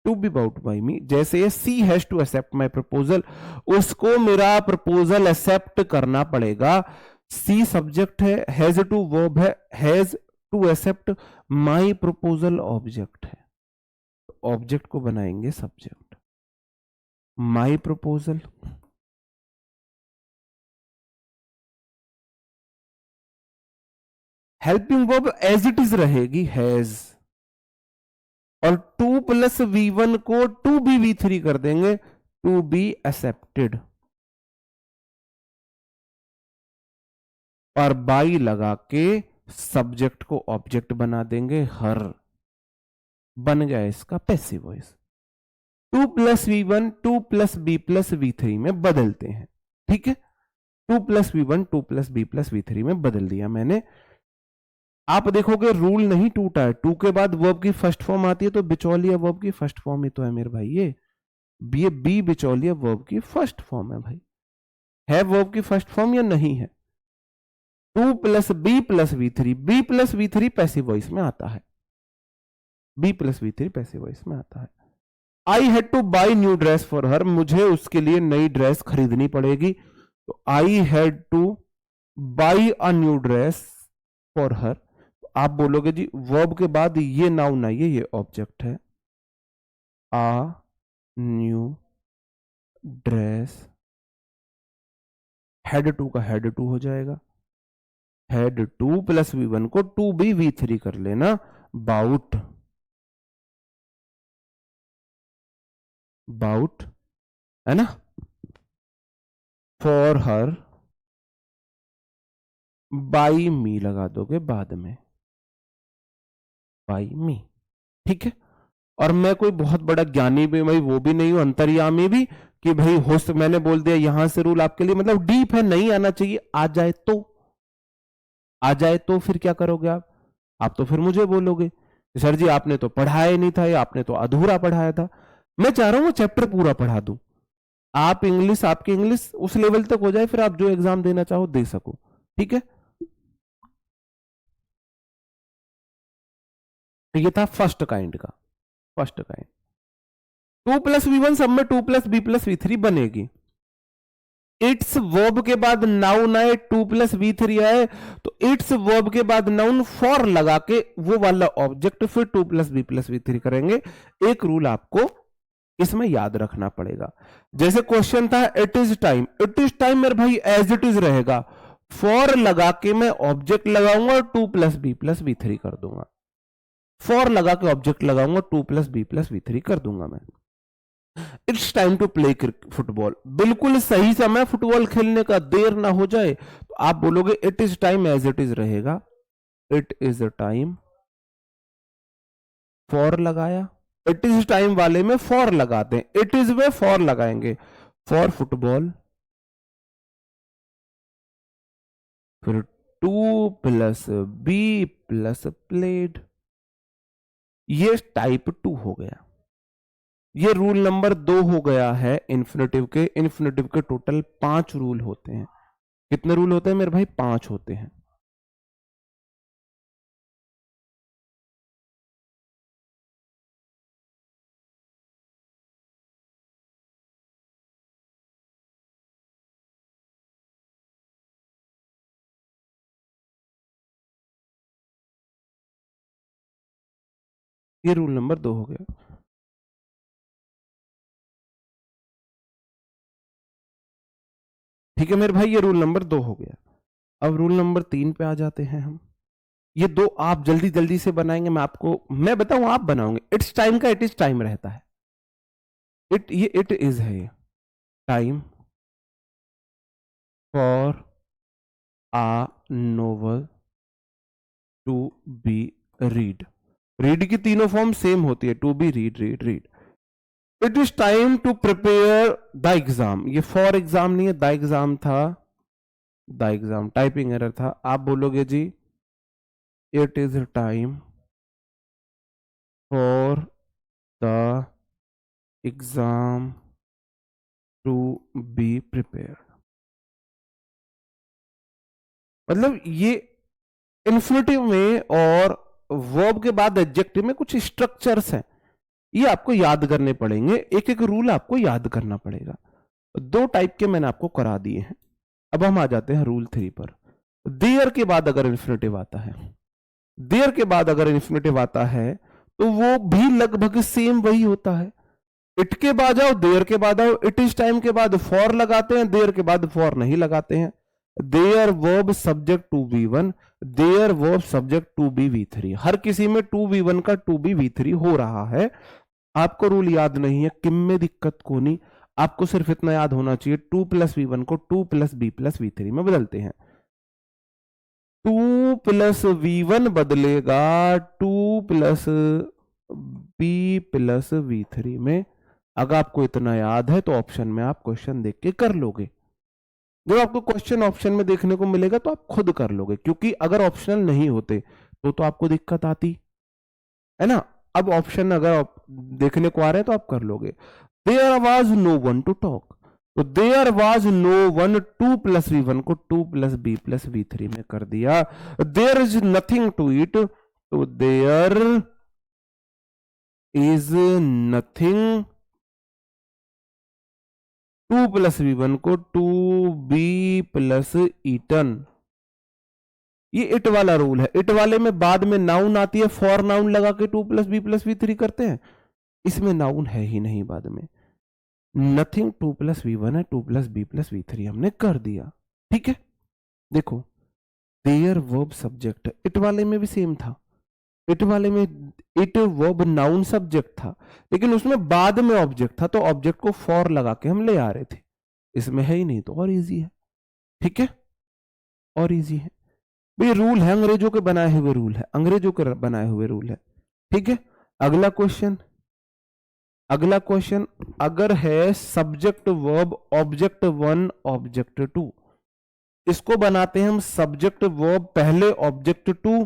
to be bought by me. जैसे she has to accept my proposal, उसको मेरा प्रपोजल एक्सेप्ट करना पड़ेगा। सी सब्जेक्ट है, हैज टू वर्ब है, has to accept my proposal object है, object को बनाएंगे subject, my proposal, helping verb as it is रहेगी हैज, और 2+V1 को 2B+V3 कर देंगे, टू बी एक्सेप्टेड, और बाई लगा के सब्जेक्ट को ऑब्जेक्ट बना देंगे हर, बन गया इसका पैसिव वॉइस। 2+V1 2+B+V3 में बदलते हैं, ठीक है। 2+V1 2+B+V3 में बदल दिया मैंने। आप देखोगे रूल नहीं टूटा है, टू के बाद वर्ब की फर्स्ट फॉर्म आती है तो बिचौलिया वर्ब की फर्स्ट फॉर्म ही तो है मेरे भाई। ये बी बिचौलिया वर्ब की फर्स्ट फॉर्म है भाई। है वर्ब की फर्स्ट फॉर्म या नहीं है? To plus be plus V three, be plus V three passive voice में आता है, be plus V three passive voice में आता है। I had to buy new dress for her, मुझे उसके लिए नई ड्रेस खरीदनी पड़ेगी, तो I had to buy a new dress for her. आप बोलोगे जी वर्ब के बाद ये नाउन आइए, ये ऑब्जेक्ट है, a new dress, had to का हेड टू हो जाएगा, had to plus V one को टू बी वी थ्री कर लेना, बाउट, बाउट है ना, फॉर हर, बाई मी लगा दोगे बाद में, बाई मी, ठीक है। और मैं कोई बहुत बड़ा ज्ञानी भी भाई वो भी नहीं हूं, अंतर्यामी भी, कि भाई होस्ट मैंने बोल दिया यहां से रूल आपके लिए मतलब डीप है, नहीं आना चाहिए, आ जाए तो, आ जाए तो फिर क्या करोगे आप तो फिर मुझे बोलोगे सर जी आपने तो पढ़ाया नहीं था या आपने तो अधूरा पढ़ाया था। मैं चाह रहा हूं वो चैप्टर पूरा पढ़ा दूं, आप इंग्लिश, आपकी इंग्लिश उस लेवल तक हो जाए फिर आप जो एग्जाम देना चाहो दे सको, ठीक है। तो ये था फर्स्ट काइंड का, first kind. To plus V one सब में to plus be plus V three बनेगी। इट्स वर्ब के बाद नाउन आए, टू प्लस वी थ्री आए, तो इट्स वर्ब के बाद नाउन फॉर लगा के वो वाला ऑब्जेक्ट फिर to plus be plus V three करेंगे। एक रूल आपको इसमें याद रखना पड़ेगा। जैसे क्वेश्चन था it is time, it is time मेरे भाई एज इट इज रहेगा, फॉर लगा के मैं ऑब्जेक्ट लगाऊंगा और to plus be plus V three कर दूंगा, फॉर लगा के ऑब्जेक्ट लगाऊंगा to plus be plus V three कर दूंगा मैं। It's time to play football, बिल्कुल सही समय फुटबॉल खेलने का, देर ना हो जाए, तो आप बोलोगे it is time as it is रहेगा, इट इज टाइम, फॉर लगाया, इट इज टाइम वाले में फॉर लगाते हैं, इट इज में फॉर लगाएंगे, फॉर फुटबॉल, फिर to plus be plus played, ये टाइप टू हो गया। ये रूल नंबर 2 हो गया है इन्फिनेटिव के। इन्फिनेटिव के टोटल 5 रूल होते हैं। कितने रूल होते हैं मेरे भाई? 5 होते हैं। ये रूल नंबर 2 हो गया। ठीक है मेरे भाई, ये रूल नंबर 2 हो गया। अब रूल नंबर 3 पे आ जाते हैं हम। ये 2 आप जल्दी जल्दी से बनाएंगे, मैं बताऊं आप बनाओगे। इट्स टाइम का इट इज टाइम रहता है, ये इट इज है, ये time for a novel to be read. Read की तीनों फॉर्म सेम होती है, to be read read read. It is time to prepare the exam, ये फॉर एग्जाम नहीं है, द एग्जाम था, द एग्जाम टाइपिंग एरर था। आप बोलोगे जी it is time for the exam to be prepare. मतलब ये इन्फिनेटिव में और वर्ब के बाद एडजेक्टिव में कुछ स्ट्रक्चर्स हैं, ये आपको याद करने पड़ेंगे, एक एक रूल आपको याद करना पड़ेगा। 2 टाइप के मैंने आपको करा दिए हैं। अब हम आ जाते हैं रूल 3 पर। देयर के बाद अगर इन्फिनेटिव आता है, देयर के बाद अगर इन्फिनेटिव आता है तो वो भी लगभग सेम वही होता है। इट के बाद आओ, देयर के बाद आओ, इट इज टाइम के बाद फॉर लगाते हैं, देयर के बाद फॉर नहीं लगाते हैं। There verb subject to be one, there verb subject to be V three. हर किसी में टू बी वन का टू बी वी थ्री हो रहा है। आपको रूल याद नहीं है, किम में दिक्कत को नहीं, आपको सिर्फ इतना याद होना चाहिए, टू प्लस वी वन को to plus be plus V three में बदलते हैं। टू प्लस वी वन बदलेगा to plus be plus V three में। अगर आपको इतना याद है तो ऑप्शन में आप क्वेश्चन देख के कर लोगे। जब आपको क्वेश्चन ऑप्शन में देखने को मिलेगा तो आप खुद कर लोगे, क्योंकि अगर ऑप्शनल नहीं होते तो आपको दिक्कत आती है ना। अब ऑप्शन अगर आप देखने को आ रहे हैं तो आप कर लोगे। There was no one to talk, तो there was no one, 2+v1 को 2+b+v3 में कर दिया। There is nothing to it, तो देयर इज नथिंग, 2+v1 को 2b+ईटन। ये इट वाला रूल है। इट वाले में बाद में नाउन आती है, फॉर नाउन लगा के 2+b+v3 करते हैं। इसमें नाउन है ही नहीं बाद में। नथिंग 2+v1 है, 2+b+v3 हमने कर दिया। ठीक है, देखो देयर वर्ब सब्जेक्ट, इट वाले में भी सेम था। इट वाले में इट वर्ब नाउन सब्जेक्ट था, लेकिन उसमें बाद में ऑब्जेक्ट था, तो ऑब्जेक्ट को फॉर लगा के हम ले आ रहे थे। इसमें है ही नहीं, तो और इजी है। ठीक है, और इजी है भाई। रूल है, अंग्रेजों के बनाए हुए रूल है, अंग्रेजों के बनाए हुए रूल है। ठीक है, अगला क्वेश्चन, अगला क्वेश्चन, अगर है सब्जेक्ट वर्ब ऑब्जेक्ट 1 ऑब्जेक्ट 2, इसको बनाते हैं हम सब्जेक्ट वर्ब पहले ऑब्जेक्ट 2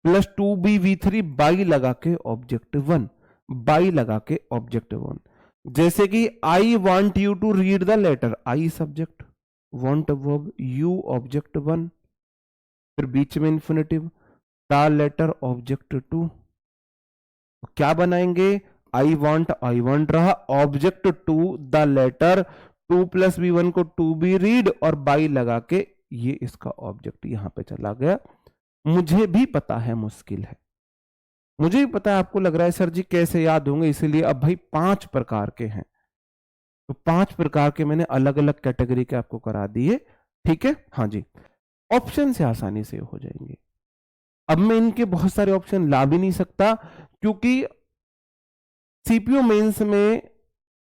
प्लस 2b(v3) बाई लगा के ऑब्जेक्ट 1, बाई लगा के ऑब्जेक्ट 1। जैसे कि I want you to read the letter, I subject, want verb, you object 1, फिर बीच में इन्फिनेटिव, द लेटर ऑब्जेक्ट 2। क्या बनाएंगे, आई वांट रहा, ऑब्जेक्ट 2 द लेटर, 2+v1 को 2b रीड, और बाई लगा के ये इसका ऑब्जेक्ट यहां पे चला गया। मुझे भी पता है मुश्किल है, मुझे भी पता है आपको लग रहा है सर जी कैसे याद होंगे, इसीलिए अब भाई 5 प्रकार के हैं, तो 5 प्रकार के मैंने अलग अलग कैटेगरी के आपको करा दिए। ठीक है, हाँ जी, ऑप्शन से आसानी से हो जाएंगे। अब मैं इनके बहुत सारे ऑप्शन ला भी नहीं सकता, क्योंकि सीपीयू मेंस में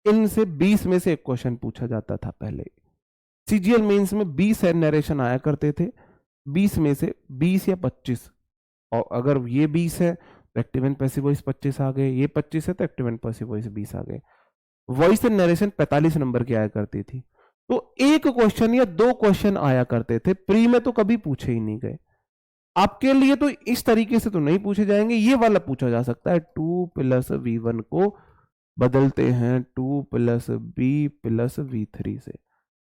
इनसे 20 में से एक क्वेश्चन पूछा जाता था पहले। सीजीएल मेंस में 20 नरेशन आया करते थे, 20 में से 20 या 25, और अगर ये 20 है तो एक्टिव एंड पैसिव वॉइस 25 आ गए, ये 25 है तो एक्टिव एंड पैसिव वॉइस 20 आ गए। वॉइस एंड नरेशन 45 नंबर की आया करती थी, तो एक क्वेश्चन या 2 क्वेश्चन आया करते थे, प्री में तो कभी पूछे ही नहीं गए। आपके लिए तो इस तरीके से तो नहीं पूछे जाएंगे, ये वाला पूछा जा सकता है। 2+v1 को बदलते हैं 2+b+v3 से।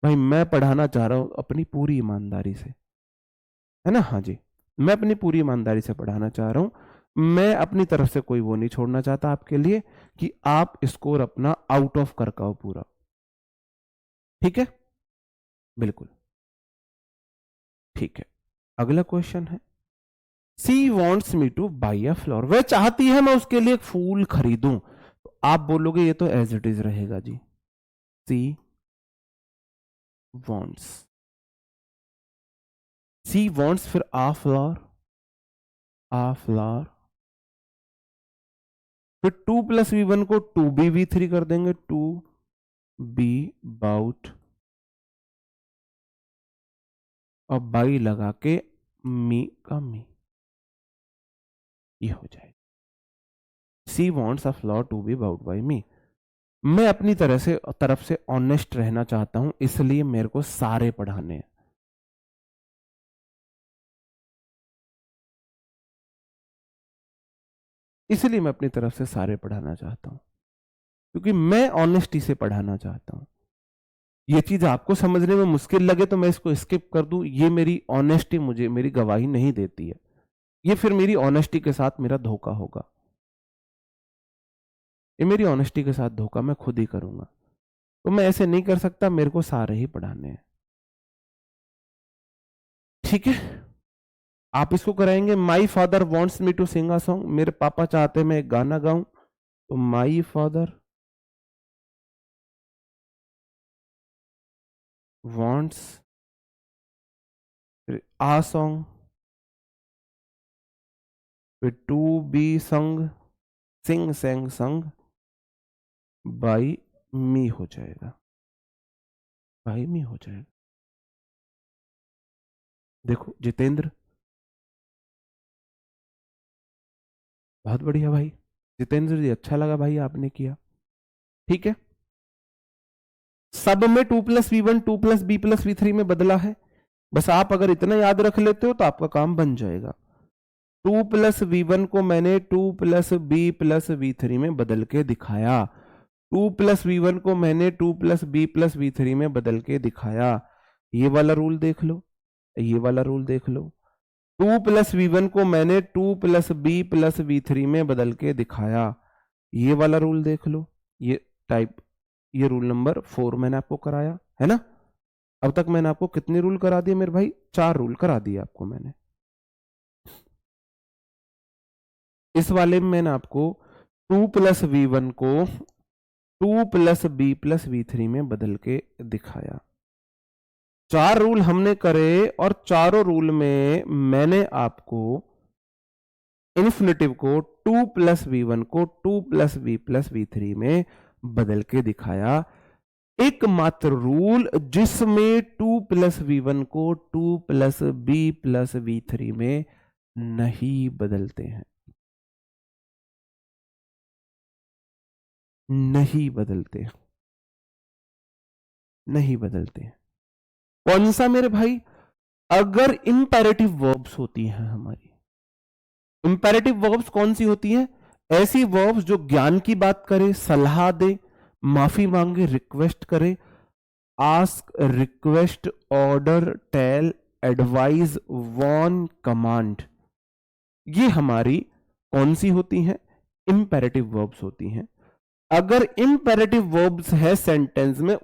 भाई मैं पढ़ाना चाह रहा हूं अपनी पूरी ईमानदारी से, है ना। हाँ जी, मैं अपनी पूरी ईमानदारी से पढ़ाना चाह रहा हूं, मैं अपनी तरफ से कोई वो नहीं छोड़ना चाहता आपके लिए कि आप स्कोर अपना आउट ऑफ कर पाओ पूरा। ठीक है, बिल्कुल ठीक है। अगला क्वेश्चन है, she wants me to buy a flower, वह चाहती है मैं उसके लिए एक फूल खरीदूं, तो आप बोलोगे ये तो एज इट इज रहेगा जी, सी वॉन्ट्स, सी वॉन्ट्स, फिर आ फ्लावर, आ फ्लावर, फिर 2+v1 को 2b(v3) कर देंगे, 2b बाउट, और बाई लगा के मी का मी, ये हो जाएगा। She wants a flower to be bought by me. मैं अपनी तरफ से ऑनेस्ट रहना चाहता हूं, इसलिए मेरे को सारे पढ़ाने हैं। इसलिए मैं अपनी तरफ से सारे पढ़ाना चाहता हूं, क्योंकि मैं ऑनेस्टी से पढ़ाना चाहता हूं। ये चीज आपको समझने में मुश्किल लगे तो मैं इसको स्किप कर दूं, ये मेरी ऑनेस्टी मुझे मेरी गवाही नहीं देती है, ये फिर मेरी ऑनेस्टी के साथ मेरा धोखा होगा, ये मेरी ऑनेस्टी के साथ धोखा मैं खुद ही करूंगा, तो मैं ऐसे नहीं कर सकता, मेरे को सारे ही पढ़ाने हैं। ठीक है, आप इसको कराएंगे, my father wants me to sing a song, मेरे पापा चाहते हैं मैं एक गाना गाऊं, तो my father wants a song, फिर to be sung, sing Seng संग बाई मी हो जाएगा, बाई मी हो जाएगा। देखो जितेंद्र, बहुत बढ़िया भाई जितेंद्र जी, अच्छा लगा भाई आपने किया। ठीक है, सब में 2+v1 2+b+v3 में बदला है, बस आप अगर इतना याद रख लेते हो तो आपका काम बन जाएगा। टू प्लस V1 को मैंने 2+B+V3 में बदल के दिखाया। 2+V1 को मैंने 2+B+V3 में बदल के दिखाया। ये वाला रूल देख लो, ये वाला रूल देख लो। 2+V1 को मैंने 2+B+V3 में बदल के दिखाया। ये वाला रूल देख लो, ये रूल नंबर 4 मैंने आपको कराया है ना। अब तक मैंने आपको कितने रूल करा दिए मेरे भाई? 4 रूल करा दिए आपको मैंने। इस वाले में मैंने आपको 2+V1 को 2+B+V3 में बदल के दिखाया। 4 रूल हमने करे और चारों रूल में मैंने आपको इन्फिनेटिव को 2+V1 को 2+B+V3 में बदल के दिखाया। एकमात्र रूल जिसमें 2+V1 को 2+B+V3 में नहीं बदलते हैं, नहीं बदलते, नहीं बदलते हैं। कौन सा मेरे भाई? अगर इंपेरेटिव वर्ब्स होती हैं हमारी, इंपेरेटिव वर्ब्स कौन सी होती हैं? ऐसी वर्ब्स जो ज्ञान की बात करे, सलाह दे, माफी मांगे, रिक्वेस्ट करे, ask, request, order, tell, advise, warn, command, ये हमारी कौन सी होती हैं? इंपेरेटिव वर्ब्स होती हैं। अगर इंपेरेटिव वर्ब्स है सेंटेंस में,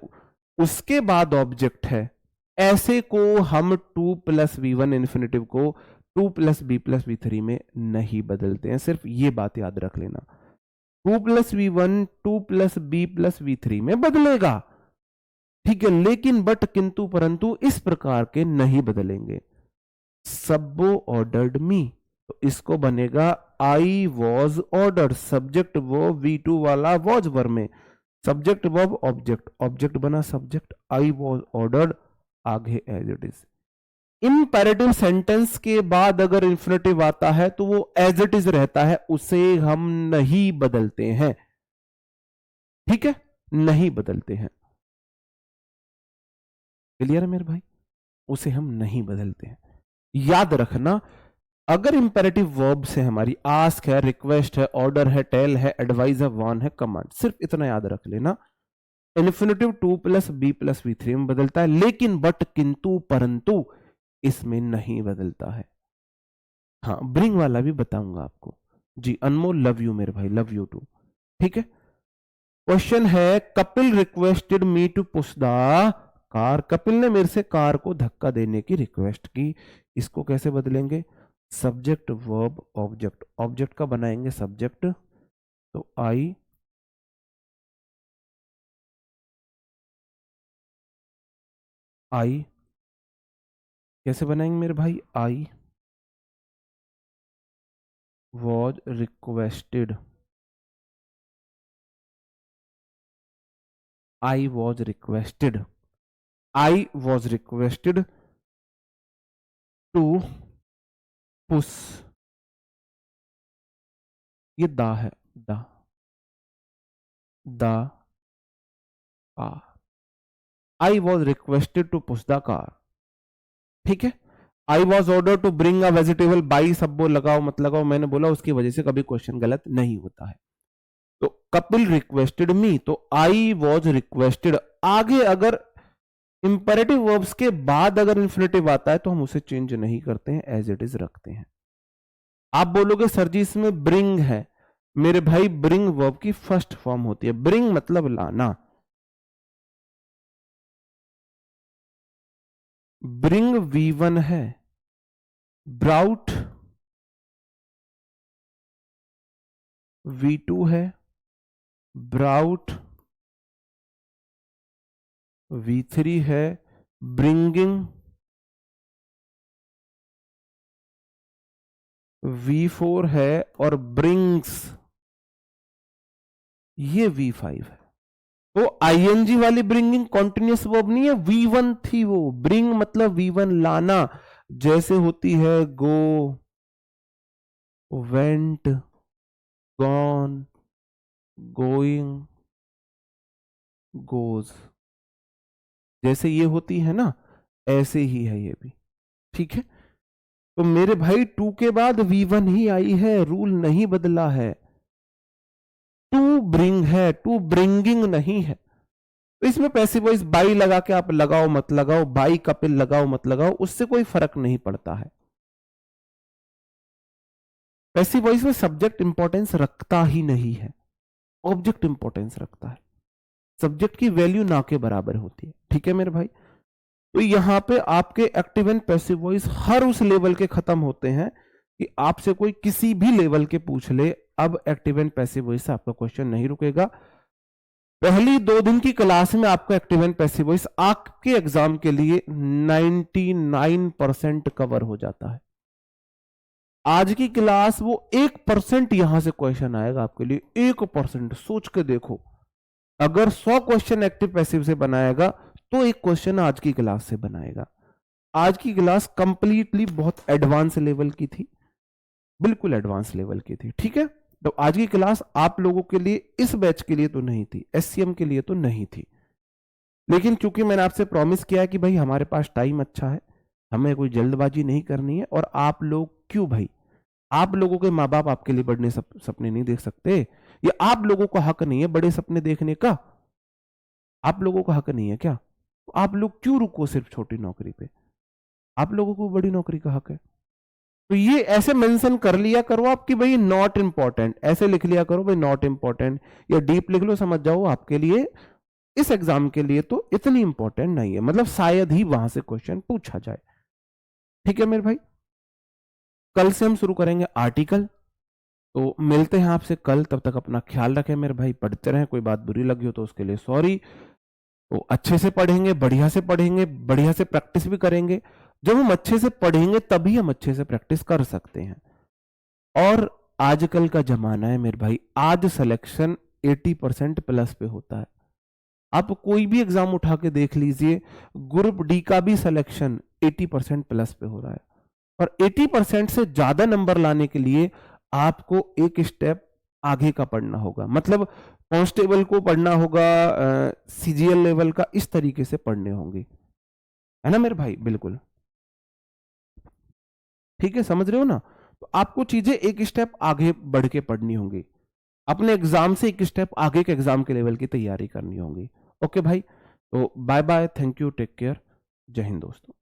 उसके बाद ऑब्जेक्ट है, ऐसे को हम 2+V1 इन्फिनेटिव को 2+B+V3 में नहीं बदलते हैं। सिर्फ ये बात याद रख लेना, 2+V1 2+B+V3 में बदलेगा, ठीक है, लेकिन बट किंतु परंतु इस प्रकार के नहीं बदलेंगे। सबो ऑर्डर्ड मी, तो इसको बनेगा I was ordered, subject verb V2 वाला वॉज वर्ब में, सब्जेक्ट वर्ब ऑब्जेक्ट, ऑब्जेक्ट बना सब्जेक्ट, आई वॉज ऑर्डर्ड, आगे as it is. Imperative sentence के बाद अगर इंफिनिटिव आता है तो वो एज इट इज रहता है, उसे हम नहीं बदलते हैं, ठीक है, नहीं बदलते हैं। क्लियर है मेरे भाई? उसे हम नहीं बदलते हैं। याद रखना, अगर इंपेरेटिव वर्ब्स है हमारी, आस्क है, रिक्वेस्ट है, ऑर्डर है, टेल है, एडवाइज है, वार्न है, कमांड, सिर्फ इतना याद रख लेना। इन्फिनेटिव 2+B+V3 में बदलता है, लेकिन बट किंतु परंतु इसमें नहीं बदलता है। हाँ, ब्रिंग वाला भी बताऊंगा आपको जी। अनमोल, लव यू मेरे भाई, लव यू टू, ठीक है। क्वेश्चन है, Kapil requested me to push the car, Kapil ने मेरे से कार को धक्का देने की रिक्वेस्ट की। इसको कैसे बदलेंगे? सब्जेक्ट वर्ब ऑब्जेक्ट, ऑब्जेक्ट का बनाएंगे सब्जेक्ट, तो आई कैसे बनाएंगे मेरे भाई? I was requested, I was requested, I was requested to push, ये दा है, the car, I was requested to push the car, ठीक है। I was order to bring a vegetable by, सब वो लगाओ मत लगाओ, मैंने बोला उसकी वजह से कभी क्वेश्चन गलत नहीं होता है। तो कपिल रिक्वेस्टेड मी, तो आई वॉज रिक्वेस्टेड, आगे अगर इंपेरेटिव वर्ब्स के बाद अगर इंफिनिटिव आता है तो हम उसे चेंज नहीं करते हैं, एज इट इज रखते हैं। आप बोलोगे सर जी इसमें ब्रिंग है, मेरे भाई ब्रिंग वर्ब की फर्स्ट फॉर्म होती है, ब्रिंग मतलब लाना, ब्रिंग V1 है, ब्राउट V2 है, ब्राउट V3 है, ब्रिंगिंग V4 है, और ब्रिंग्स ये V5 है। तो आईएनजी वाली ब्रिंगिंग कॉन्टिन्यूस वर्ब नहीं है, V1 थी वो, ब्रिंग मतलब V1 लाना, जैसे होती है गो, वेंट, गॉन, गोइंग, गोज, जैसे ये होती है ना, ऐसे ही है ये भी, ठीक है। तो मेरे भाई टू के बाद V1 ही आई है, रूल नहीं बदला है। टू ब्रिंग है, टू ब्रिंगिंग नहीं है। तो इसमें पैसिव वॉइस बाई लगा के आप लगाओ मत लगाओ, बाई कपिल लगाओ मत लगाओ, उससे कोई फर्क नहीं पड़ता है। पैसिव वॉइस में सब्जेक्ट इंपॉर्टेंस रखता ही नहीं है, ऑब्जेक्ट इंपॉर्टेंस रखता है। सब्जेक्ट की वैल्यू ना के बराबर होती है। ठीक है मेरे भाई, तो यहां पे आपके एक्टिव एंड पैसिव वॉइस हर उस लेवल के खत्म होते हैं कि आपसे कोई किसी भी लेवल के पूछ ले, अब एक्टिव एंड पैसिव वॉइस से आपका क्वेश्चन नहीं रुकेगा। पहली 2 दिन की क्लास में आपका एक्टिव एंड पैसिव वॉइस आपके एग्जाम के लिए 99% कवर हो जाता है। आज की क्लास वो 1% यहां से क्वेश्चन आएगा आपके लिए, 1%। सोच के देखो, अगर 100 क्वेश्चन एक्टिव पैसिव से बनाएगा तो एक क्वेश्चन आज की क्लास से बनाएगा। आज की क्लास कंप्लीटली बहुत एडवांस लेवल की थी, बिल्कुल एडवांस लेवल की थी। ठीक है, तो आज की क्लास आप लोगों के लिए, इस बैच के लिए तो नहीं थी, SCM के लिए तो नहीं थी, लेकिन चूंकि मैंने आपसे प्रॉमिस किया है कि भाई हमारे पास टाइम अच्छा है, हमें कोई जल्दबाजी नहीं करनी है, और आप लोग क्यों भाई, आप लोगों के माँ बाप आपके लिए बड़े सपने नहीं देख सकते? ये आप लोगों को हक नहीं है बड़े सपने देखने का? आप लोगों को हक नहीं है क्या? आप लोग क्यों रुको सिर्फ छोटी नौकरी पे? आप लोगों को बड़ी नौकरी का हक है। तो ये ऐसे मेंशन कर लिया करो आप कि भाई नॉट इंपॉर्टेंट, ऐसे लिख लिया करो भाई नॉट इंपॉर्टेंट, या डीप लिख लो, समझ जाओ आपके लिए, इस एग्जाम के लिए तो इतनी इंपॉर्टेंट नहीं है, मतलब शायद ही वहां से क्वेश्चन पूछा जाए। ठीक है मेरे भाई, कल से हम शुरू करेंगे आर्टिकल, तो मिलते हैं आपसे कल। तब तक अपना ख्याल रखें मेरे भाई, पढ़ते रहें, कोई बात बुरी लगी हो तो उसके लिए सॉरी। तो अच्छे से पढ़ेंगे, बढ़िया से पढ़ेंगे, बढ़िया से प्रैक्टिस भी करेंगे। जब हम अच्छे से पढ़ेंगे तभी हम अच्छे से प्रैक्टिस कर सकते हैं। और आजकल का जमाना है मेरे भाई, आज सिलेक्शन 80% प्लस पे होता है। आप कोई भी एग्जाम उठा के देख लीजिए, ग्रुप डी का भी सिलेक्शन 80% प्लस पे हो रहा है, और 80% से ज्यादा नंबर लाने के लिए आपको एक स्टेप आगे का पढ़ना होगा, मतलब कांस्टेबल को पढ़ना होगा, CGL लेवल का, इस तरीके से पढ़ने होंगे, है ना मेरे भाई? बिल्कुल ठीक है, समझ रहे हो ना? तो आपको चीजें एक स्टेप आगे बढ़ के पढ़नी होंगी, अपने एग्जाम से एक स्टेप आगे के एग्जाम के लेवल की तैयारी करनी होगी। ओके भाई, तो bye bye, thank you, take care, जय हिंद दोस्तों।